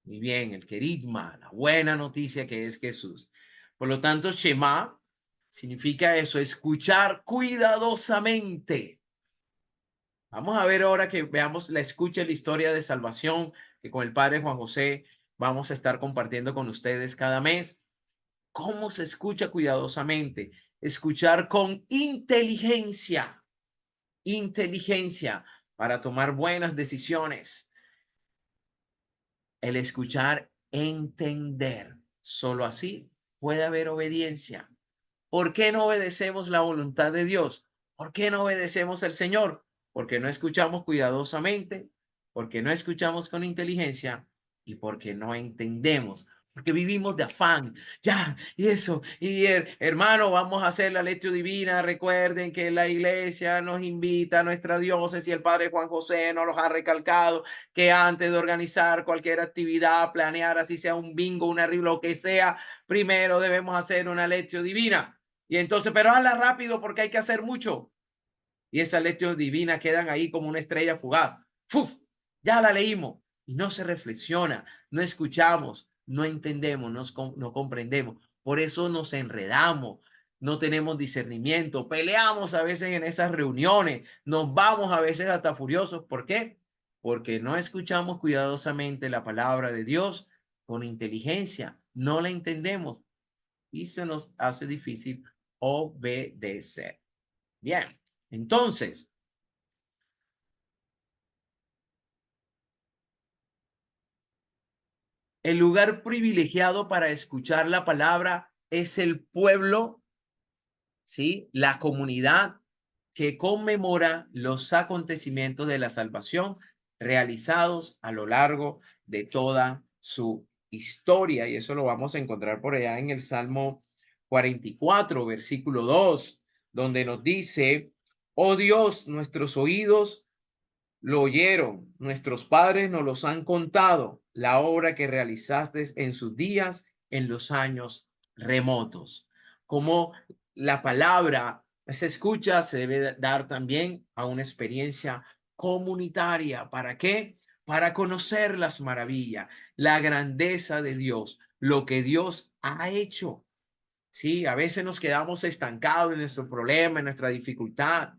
Muy bien, el querigma, la buena noticia que es Jesús. Por lo tanto, Shema significa eso, escuchar cuidadosamente. Vamos a ver ahora que veamos la escucha y la historia de salvación que con el padre Juan José vamos a estar compartiendo con ustedes cada mes. ¿Cómo se escucha cuidadosamente? Escuchar con inteligencia. Inteligencia para tomar buenas decisiones. El escuchar, entender. Solo así puede haber obediencia. ¿Por qué no obedecemos la voluntad de Dios? ¿Por qué no obedecemos al Señor? Porque no escuchamos cuidadosamente, porque no escuchamos con inteligencia y porque no entendemos. Porque vivimos de afán, ya, y eso, y hermano, vamos a hacer la lectio divina. Recuerden que la iglesia nos invita a nuestra diócesis y el padre Juan José nos los ha recalcado que antes de organizar cualquier actividad, planear así sea un bingo, una lo que sea, primero debemos hacer una lectio divina. Y entonces, pero hazla rápido porque hay que hacer mucho. Y esas lecciones divinas quedan ahí como una estrella fugaz. ¡Fuf! Ya la leímos y no se reflexiona, no escuchamos, no entendemos, no comprendemos. Por eso nos enredamos, no tenemos discernimiento, peleamos a veces en esas reuniones, nos vamos a veces hasta furiosos. ¿Por qué? Porque no escuchamos cuidadosamente la palabra de Dios con inteligencia, no la entendemos y se nos hace difícil obedecer. Bien, entonces, el lugar privilegiado para escuchar la palabra es el pueblo, ¿sí? La comunidad que conmemora los acontecimientos de la salvación realizados a lo largo de toda su historia. Y eso lo vamos a encontrar por allá en el Salmo 44, versículo 2, donde nos dice: oh Dios, nuestros oídos lo oyeron, nuestros padres nos los han contado, la obra que realizaste en sus días, en los años remotos. Como la palabra se escucha, se debe dar también a una experiencia comunitaria. ¿Para qué? Para conocer las maravillas, la grandeza de Dios, lo que Dios ha hecho. Sí, a veces nos quedamos estancados en nuestro problema, en nuestra dificultad,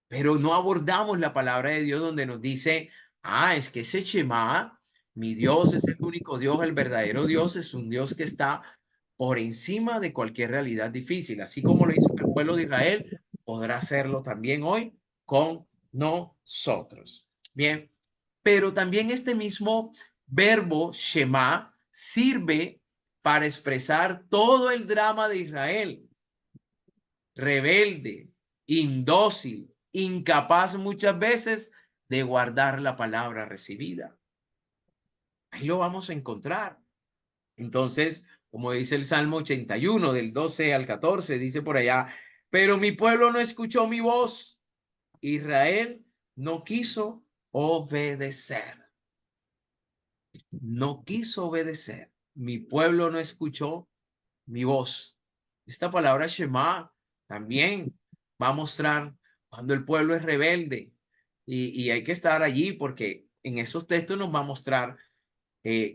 pero no abordamos la palabra de Dios donde nos dice, es que ese Shema, mi Dios es el único Dios, el verdadero Dios, es un Dios que está por encima de cualquier realidad difícil. Así como lo hizo el pueblo de Israel, podrá hacerlo también hoy con nosotros. Bien, pero también este mismo verbo Shema sirve para expresar todo el drama de Israel. Rebelde, indócil, incapaz muchas veces de guardar la palabra recibida. Ahí lo vamos a encontrar. Entonces, como dice el Salmo 81 del 12 al 14, dice por allá, pero mi pueblo no escuchó mi voz. Israel no quiso obedecer. No quiso obedecer. Mi pueblo no escuchó mi voz. Esta palabra Shema también va a mostrar cuando el pueblo es rebelde y hay que estar allí porque en esos textos nos va a mostrar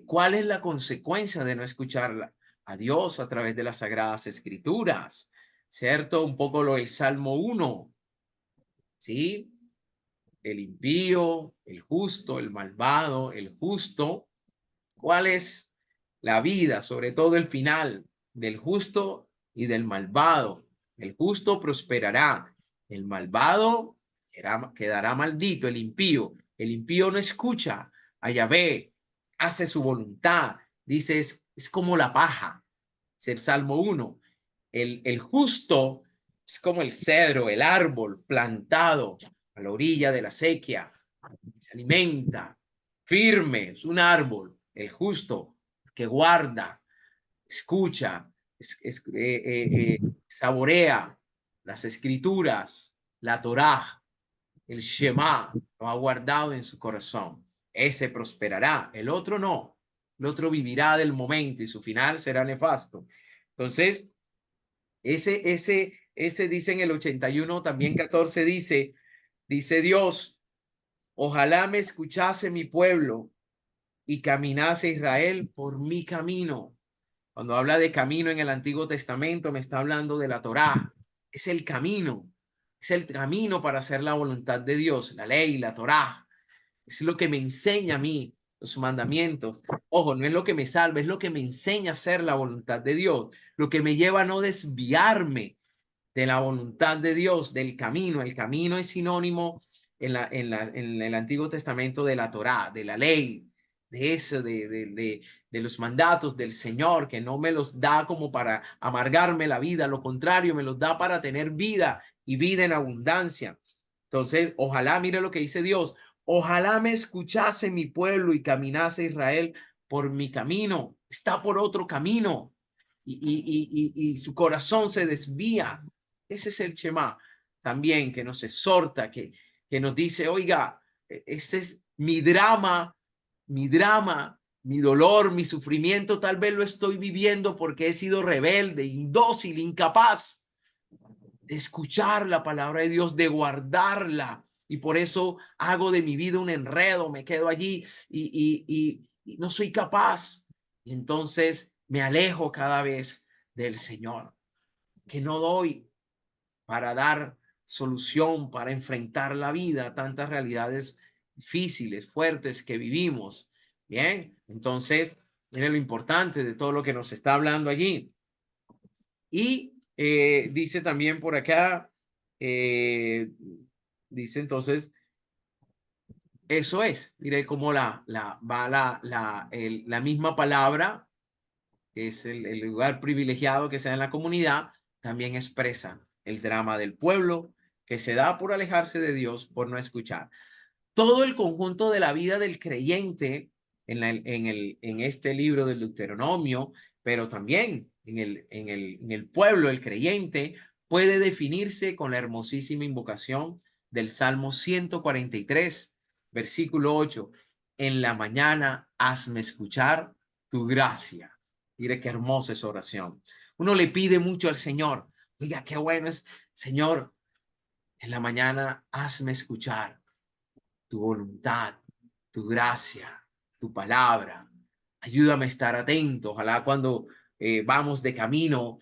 cuál es la consecuencia de no escuchar a Dios a través de las Sagradas Escrituras, ¿cierto? Un poco lo del Salmo 1, ¿sí? El impío, el justo, el malvado, el justo. ¿Cuál es la vida, sobre todo el final del justo y del malvado? El justo prosperará, el malvado quedará maldito, el impío. El impío no escucha a Yahvé, hace su voluntad. Dice, es como la paja. Es el Salmo 1. El justo es como el cedro, el árbol plantado a la orilla de la acequia. Se alimenta, firme, es un árbol. El justo que guarda, escucha, saborea las escrituras, la Torá, el Shema, lo ha guardado en su corazón. Ese prosperará, el otro no. El otro vivirá del momento y su final será nefasto. Entonces, ese dice en el 81, también 14 dice Dios, ojalá me escuchase mi pueblo y caminase Israel por mi camino. Cuando habla de camino en el Antiguo Testamento, me está hablando de la Torá. Es el camino para hacer la voluntad de Dios, la ley, la Torá. Es lo que me enseña a mí los mandamientos. Ojo, no es lo que me salva, es lo que me enseña a hacer la voluntad de Dios, lo que me lleva a no desviarme de la voluntad de Dios, del camino. El camino es sinónimo en el Antiguo Testamento de la Torá, de la ley, de eso, de los mandatos del Señor, que no me los da como para amargarme la vida, lo contrario, me los da para tener vida y vida en abundancia. Entonces, ojalá, mire lo que dice Dios, ojalá me escuchase mi pueblo y caminase Israel por mi camino. Está por otro camino y su corazón se desvía. Ese es el Shema también, que nos exhorta, que nos dice, oiga, ese es mi drama, mi dolor, mi sufrimiento. Tal vez lo estoy viviendo porque he sido rebelde, indócil, incapaz de escuchar la palabra de Dios, de guardarla. Y por eso hago de mi vida un enredo, me quedo allí y no soy capaz. Y entonces me alejo cada vez del Señor, que no doy para dar solución, para enfrentar la vida, tantas realidades difíciles, fuertes que vivimos. Bien, entonces, miren lo importante de todo lo que nos está hablando allí. Y dice también por acá, dice entonces, eso es, mire cómo va la misma palabra, que es el lugar privilegiado que sea en la comunidad, también expresa el drama del pueblo que se da por alejarse de Dios, por no escuchar. Todo el conjunto de la vida del creyente en este libro del Deuteronomio, pero también en el pueblo, el creyente, puede definirse con la hermosísima invocación del Salmo 143, versículo 8. En la mañana hazme escuchar tu gracia. Mire qué hermosa esa oración. Uno le pide mucho al Señor. Oiga, qué bueno es, Señor, en la mañana hazme escuchar tu voluntad, tu gracia, tu palabra. Ayúdame a estar atento. Ojalá cuando vamos de camino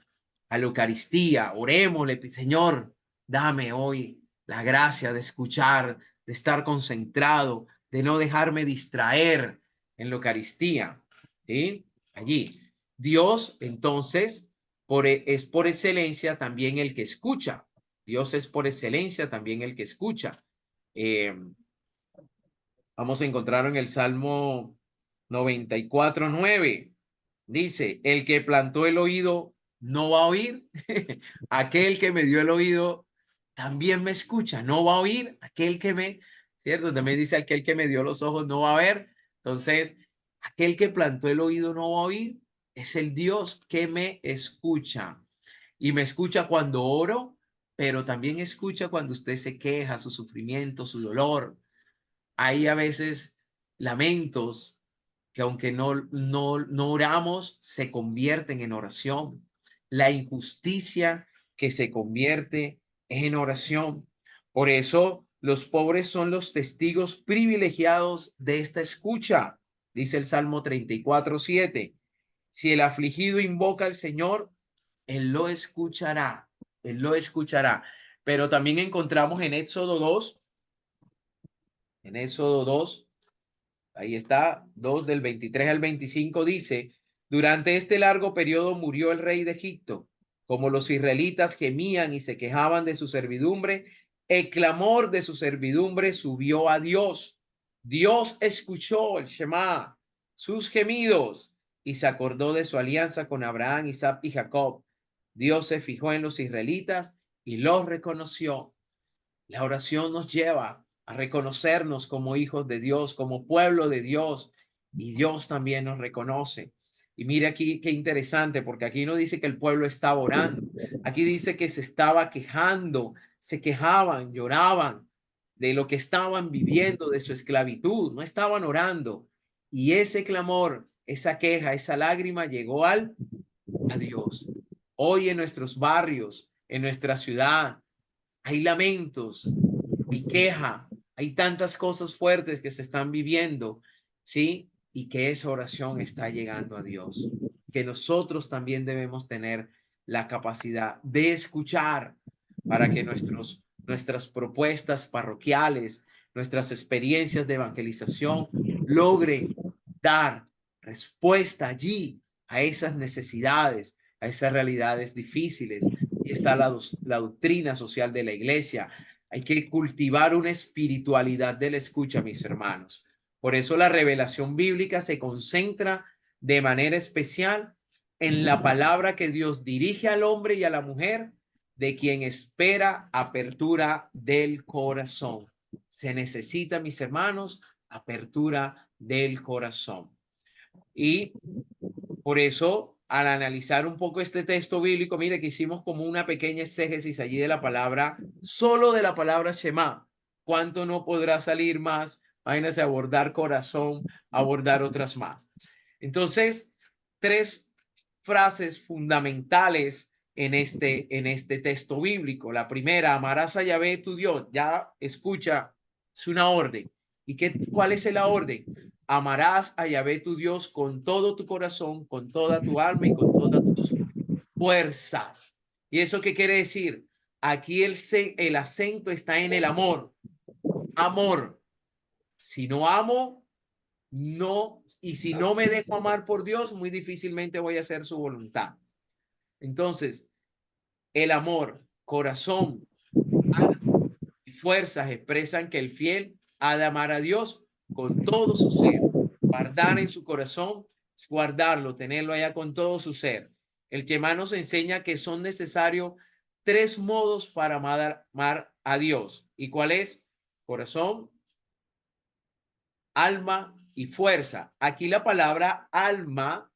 a la Eucaristía, orémosle, Señor, dame hoy la gracia de escuchar, de estar concentrado, de no dejarme distraer en la Eucaristía. ¿Sí? Allí. Dios, entonces, es por excelencia también el que escucha. Dios es por excelencia también el que escucha. Vamos a encontrar en el Salmo 94:9. Dice, el que plantó el oído no va a oír. Aquel que me dio el oído también me escucha, no va a oír. Aquel que me, ¿cierto? También dice, aquel que me dio los ojos no va a ver. Entonces, aquel que plantó el oído no va a oír. Es el Dios que me escucha. Y me escucha cuando oro, pero también escucha cuando usted se queja, su sufrimiento, su dolor. Hay a veces lamentos que aunque no oramos, se convierten en oración. La injusticia que se convierte en oración. Por eso los pobres son los testigos privilegiados de esta escucha. Dice el Salmo 34:7. Si el afligido invoca al Señor, Él lo escuchará. Él lo escuchará. Pero también encontramos en Éxodo 2. En Éxodo 2, ahí está, 2 del 23 al 25 dice, durante este largo periodo murió el rey de Egipto. Como los israelitas gemían y se quejaban de su servidumbre, el clamor de su servidumbre subió a Dios. Dios escuchó el Shema, sus gemidos, y se acordó de su alianza con Abraham, Isaac y Jacob. Dios se fijó en los israelitas y los reconoció. La oración nos lleva a reconocernos como hijos de Dios, como pueblo de Dios, y Dios también nos reconoce. Y mire aquí qué interesante, porque aquí no dice que el pueblo estaba orando, aquí dice que se estaba quejando, se quejaban, lloraban de lo que estaban viviendo, de su esclavitud, no estaban orando. Y ese clamor, esa queja, esa lágrima llegó a Dios. Hoy en nuestros barrios, en nuestra ciudad, hay lamentos, hay queja, hay tantas cosas fuertes que se están viviendo, ¿sí? Y que esa oración está llegando a Dios. Que nosotros también debemos tener la capacidad de escuchar para que nuestras propuestas parroquiales, nuestras experiencias de evangelización logren dar respuesta allí a esas necesidades, a esas realidades difíciles. Y está la doctrina social de la iglesia. Hay que cultivar una espiritualidad de la escucha, mis hermanos. Por eso la revelación bíblica se concentra de manera especial en la palabra que Dios dirige al hombre y a la mujer, de quien espera apertura del corazón. Se necesita, mis hermanos, apertura del corazón. Y por eso, al analizar un poco este texto bíblico, mire que hicimos como una pequeña exégesis allí de la palabra, solo de la palabra Shema. ¿Cuánto no podrá salir más? Imagínense, abordar corazón, abordar otras más. Entonces, 3 frases fundamentales en este texto bíblico. La primera, amarás a Yahvé tu Dios. Ya escucha, es una orden. ¿Y cuál es la orden? Amarás a Yahvé tu Dios con todo tu corazón, con toda tu alma y con todas tus fuerzas. ¿Y eso qué quiere decir? Aquí el acento está en el amor. Amor. Si no amo, no, y si no me dejo amar por Dios, muy difícilmente voy a hacer su voluntad. Entonces, el amor, corazón, alma y fuerzas expresan que el fiel ha de amar a Dios con todo su ser. Guardar en su corazón, guardarlo, tenerlo allá con todo su ser. El Shema nos enseña que son necesarios 3 modos para amar a Dios. ¿Y cuál es? Corazón, alma y fuerza. Aquí la palabra alma,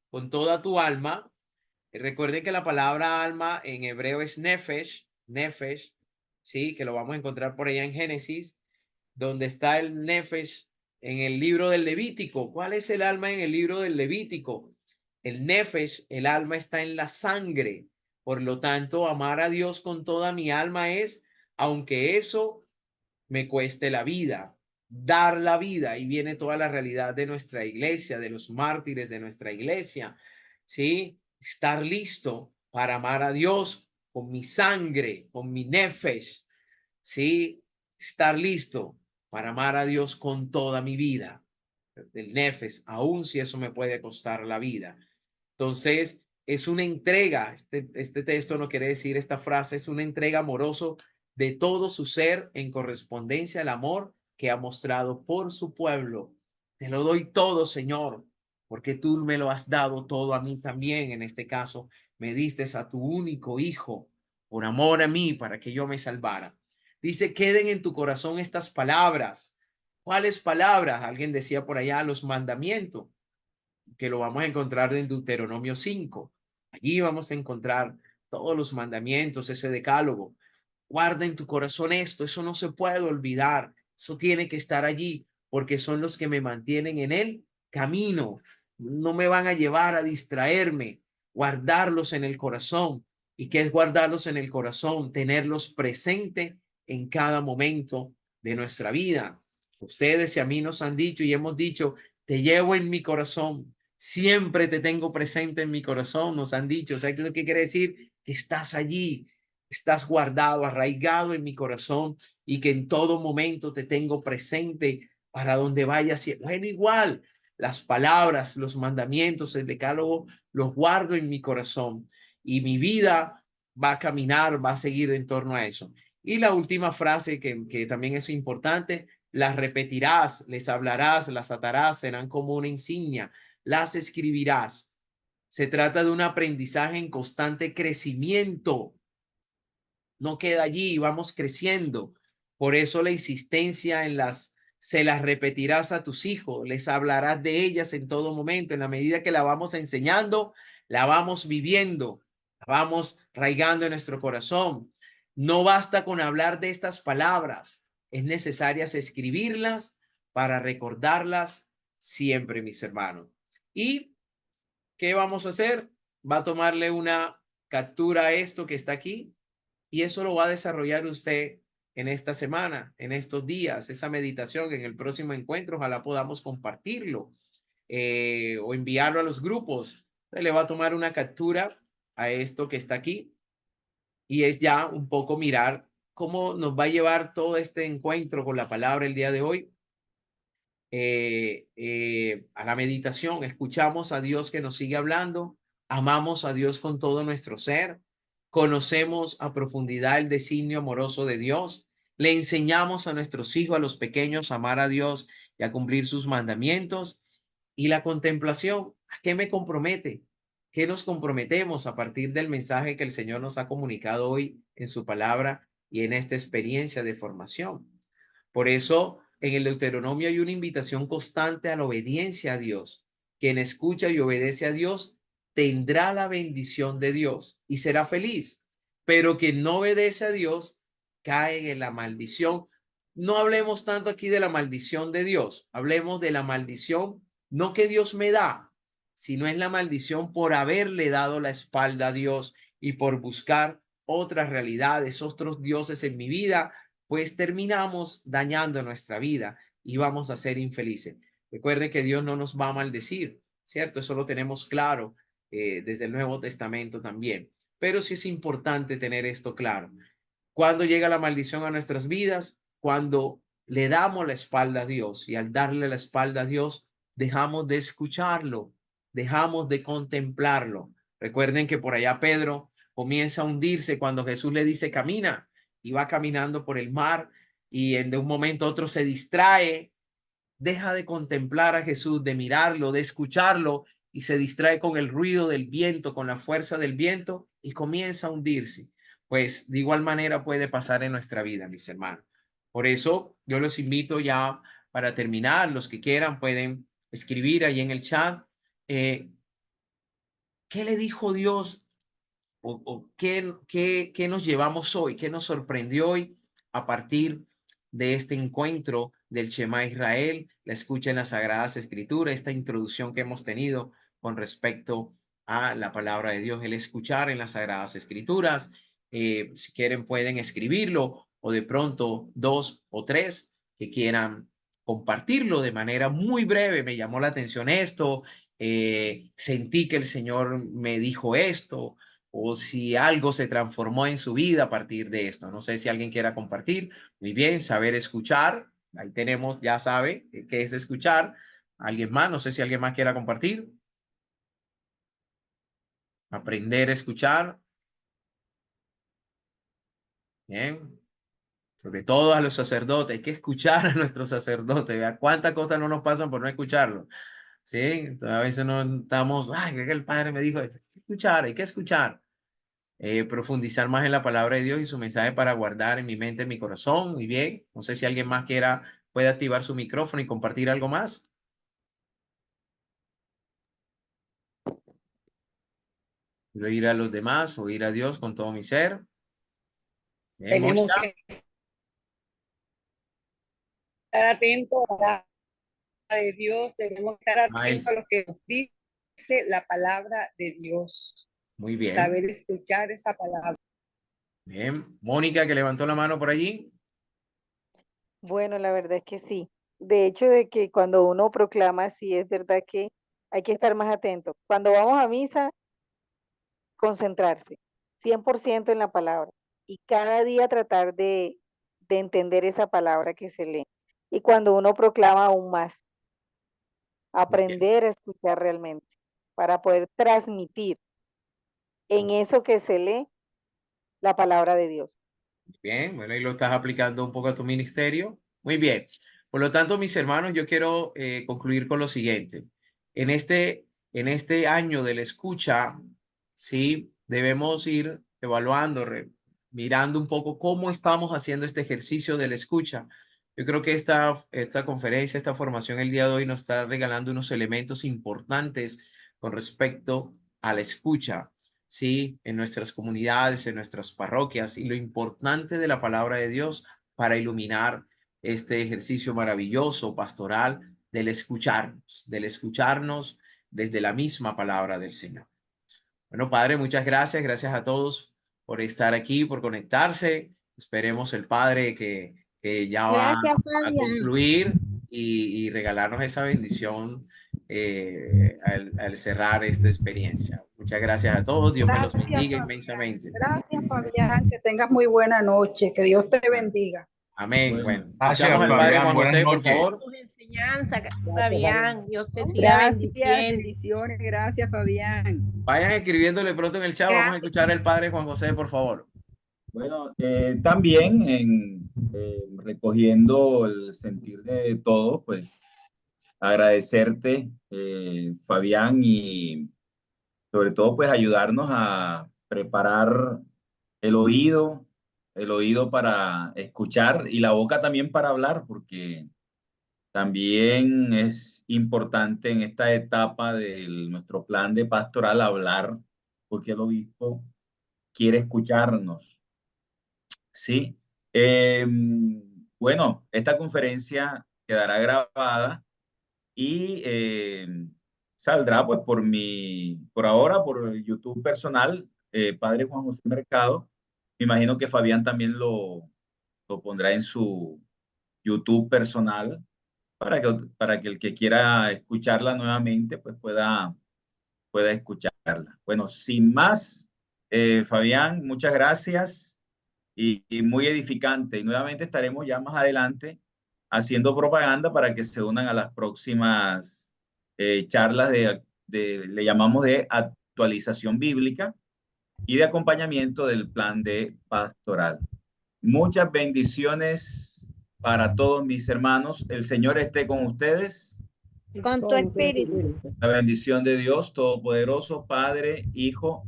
con toda tu alma. Recuerden que la palabra alma en hebreo es nefesh, sí, que lo vamos a encontrar por allá en Génesis, donde está el nefesh en el libro del Levítico. ¿Cuál es el alma en el libro del Levítico? El nefesh, el alma está en la sangre. Por lo tanto, amar a Dios con toda mi alma es, aunque eso me cueste la vida, dar la vida. Y viene toda la realidad de nuestra iglesia, de los mártires de nuestra iglesia, ¿sí? Estar listo para amar a Dios con mi sangre, con mi nefesh, ¿sí? Estar listo para amar a Dios con toda mi vida, el nefesh, aun si eso me puede costar la vida. Entonces, es una entrega, este texto no quiere decir esta frase, es una entrega amoroso de todo su ser en correspondencia al amor que ha mostrado por su pueblo. Te lo doy todo, Señor, porque tú me lo has dado todo a mí también. En este caso, me diste a tu único hijo por amor a mí para que yo me salvara. Dice, queden en tu corazón estas palabras. ¿Cuáles palabras? Alguien decía por allá, los mandamientos, que lo vamos a encontrar en Deuteronomio 5. Allí vamos a encontrar todos los mandamientos, ese decálogo. Guarda en tu corazón esto, eso no se puede olvidar, eso tiene que estar allí, porque son los que me mantienen en el camino, no me van a llevar a distraerme, guardarlos en el corazón. ¿Y qué es guardarlos en el corazón? Tenerlos presente en cada momento de nuestra vida. Ustedes y a mí nos han dicho y hemos dicho, te llevo en mi corazón, siempre te tengo presente en mi corazón, nos han dicho. O sea, ¿qué quiere decir? Que estás allí, estás guardado, arraigado en mi corazón y que en todo momento te tengo presente para donde vayas. Bueno, igual, las palabras, los mandamientos, el decálogo, los guardo en mi corazón y mi vida va a caminar, va a seguir en torno a eso. Y la última frase que también es importante, las repetirás, les hablarás, las atarás, serán como una insignia, las escribirás. Se trata de un aprendizaje en constante crecimiento. No queda allí, vamos creciendo. Por eso la insistencia en se las repetirás a tus hijos, les hablarás de ellas en todo momento. En la medida que la vamos enseñando, la vamos viviendo, la vamos raigando en nuestro corazón. No basta con hablar de estas palabras, es necesario escribirlas para recordarlas siempre, mis hermanos. ¿Y qué vamos a hacer? Va a tomarle una captura a esto que está aquí y eso lo va a desarrollar usted en esta semana, en estos días, esa meditación en el próximo encuentro. Ojalá podamos compartirlo o enviarlo a los grupos. Usted le va a tomar una captura a esto que está aquí y es ya un poco mirar cómo nos va a llevar todo este encuentro con la palabra el día de hoy. a la meditación, escuchamos a Dios que nos sigue hablando, amamos a Dios con todo nuestro ser, conocemos a profundidad el designio amoroso de Dios, le enseñamos a nuestros hijos, a los pequeños, a amar a Dios y a cumplir sus mandamientos. Y la contemplación, ¿a qué me compromete? ¿Qué nos comprometemos a partir del mensaje que el Señor nos ha comunicado hoy en su palabra y en esta experiencia de formación? Por eso, en el Deuteronomio hay una invitación constante a la obediencia a Dios. Quien escucha y obedece a Dios tendrá la bendición de Dios y será feliz. Pero quien no obedece a Dios cae en la maldición. No hablemos tanto aquí de la maldición de Dios, hablemos de la maldición no que Dios me da, sino es la maldición por haberle dado la espalda a Dios y por buscar otras realidades, otros dioses en mi vida, pues terminamos dañando nuestra vida y vamos a ser infelices. Recuerde que Dios no nos va a maldecir, ¿cierto? Eso lo tenemos claro desde el Nuevo Testamento también. Pero sí es importante tener esto claro. ¿Cuándo llega la maldición a nuestras vidas? Cuando le damos la espalda a Dios, y al darle la espalda a Dios, dejamos de escucharlo, dejamos de contemplarlo. Recuerden que por allá Pedro comienza a hundirse cuando Jesús le dice camina, y va caminando por el mar y de un momento a otro se distrae, deja de contemplar a Jesús, de mirarlo, de escucharlo, y se distrae con el ruido del viento, con la fuerza del viento, y comienza a hundirse. Pues de igual manera puede pasar en nuestra vida, mis hermanos. Por eso yo los invito ya para terminar, los que quieran pueden escribir ahí en el chat, ¿qué le dijo Dios o qué nos llevamos hoy? ¿Qué nos sorprendió hoy a partir de este encuentro del Shema Israel, la escucha en las Sagradas Escrituras, esta introducción que hemos tenido con respecto a la palabra de Dios, el escuchar en las Sagradas Escrituras? Si quieren pueden escribirlo, o de pronto 2 o 3 que quieran compartirlo de manera muy breve. Me llamó la atención esto, sentí que el Señor me dijo esto, o si algo se transformó en su vida a partir de esto. No sé si alguien quiera compartir. Muy bien, saber escuchar. Ahí tenemos, ya sabe qué es escuchar. ¿Alguien más? No sé si alguien más quiera compartir. Aprender a escuchar. Bien. Sobre todo a los sacerdotes. Hay que escuchar a nuestros sacerdotes. Vea cuántas cosas no nos pasan por no escucharlo. Sí, entonces, a veces no estamos, ay, que el padre me dijo, hay que escuchar, hay que escuchar. Profundizar más en la palabra de Dios y su mensaje para guardar en mi mente, en mi corazón. Muy bien. No sé si alguien más puede activar su micrófono y compartir algo más. Oír a los demás, oír a Dios con todo mi ser. Bien, Tenemos Mónica. que estar atentos a la palabra de Dios, tenemos que estar atentos a lo que nos dice la palabra de Dios. Muy bien. Saber escuchar esa palabra. Bien. Mónica, que levantó la mano por allí. Bueno, la verdad es que sí. De hecho, de que cuando uno proclama, sí es verdad que hay que estar más atento. Cuando vamos a misa, concentrarse 100% en la palabra y cada día tratar de entender esa palabra que se lee. Y cuando uno proclama, aún más, aprender a escuchar realmente para poder transmitir en eso que se lee la palabra de Dios. Bien, bueno, ahí lo estás aplicando un poco a tu ministerio. Muy bien. Por lo tanto, mis hermanos, yo quiero concluir con lo siguiente. En este año de la escucha, sí, debemos ir evaluando, mirando un poco cómo estamos haciendo este ejercicio de la escucha. Yo creo que esta conferencia, esta formación el día de hoy nos está regalando unos elementos importantes con respecto a la escucha. Sí, en nuestras comunidades, en nuestras parroquias, y lo importante de la palabra de Dios para iluminar este ejercicio maravilloso pastoral del escucharnos desde la misma palabra del Señor. Bueno, Padre, muchas gracias. Gracias a todos por estar aquí, por conectarse. Esperemos el Padre que ya va a concluir y regalarnos esa bendición al cerrar esta experiencia. Muchas gracias a todos. Dios me los bendiga inmensamente. Gracias, Fabián. Que tengas muy buena noche. Que Dios te bendiga. Amén. Bueno, Gracias, escuchamos al Padre Fabián. Juan Buenas José, por noches. favor. enseñanza, Fabián. Dios te siga Gracias, bendiciendo. bendiciones, gracias, Fabián. Vayan escribiéndole pronto en el chat. Vamos a escuchar al padre Juan José, por favor. Bueno, también recogiendo el sentir de todos, pues agradecerte, Fabián, y sobre todo pues ayudarnos a preparar el oído para escuchar y la boca también para hablar, porque también es importante en esta etapa de nuestro plan de pastoral hablar, porque el obispo quiere escucharnos. Sí. Bueno, esta conferencia quedará grabada y saldrá pues por ahora, por YouTube personal, Padre Juan José Mercado. Me imagino que Fabián también lo pondrá en su YouTube personal para que el que quiera escucharla nuevamente pues pueda escucharla. Bueno, sin más, Fabián, muchas gracias y muy edificante. Y nuevamente estaremos ya más adelante haciendo propaganda para que se unan a las próximas charlas le llamamos de actualización bíblica y de acompañamiento del plan de pastoral. Muchas bendiciones para todos mis hermanos. El Señor esté con ustedes. Con tu espíritu. La bendición de Dios Todopoderoso, Padre, Hijo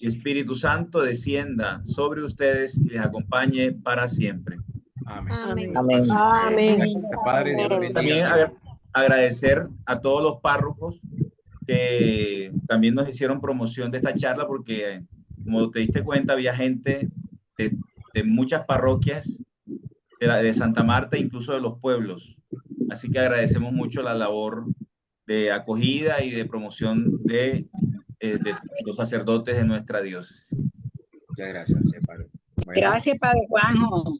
y Espíritu Santo descienda sobre ustedes y les acompañe para siempre. Amén. Amén. Amén. Padre, Dios bendiga. También agradecer a todos los párrocos que también nos hicieron promoción de esta charla, porque como te diste cuenta había gente de muchas parroquias de Santa Marta, incluso de los pueblos. Así que agradecemos mucho la labor de acogida y de promoción de los sacerdotes de nuestra diócesis. Muchas gracias, padre. Gracias, Padre Juanjo.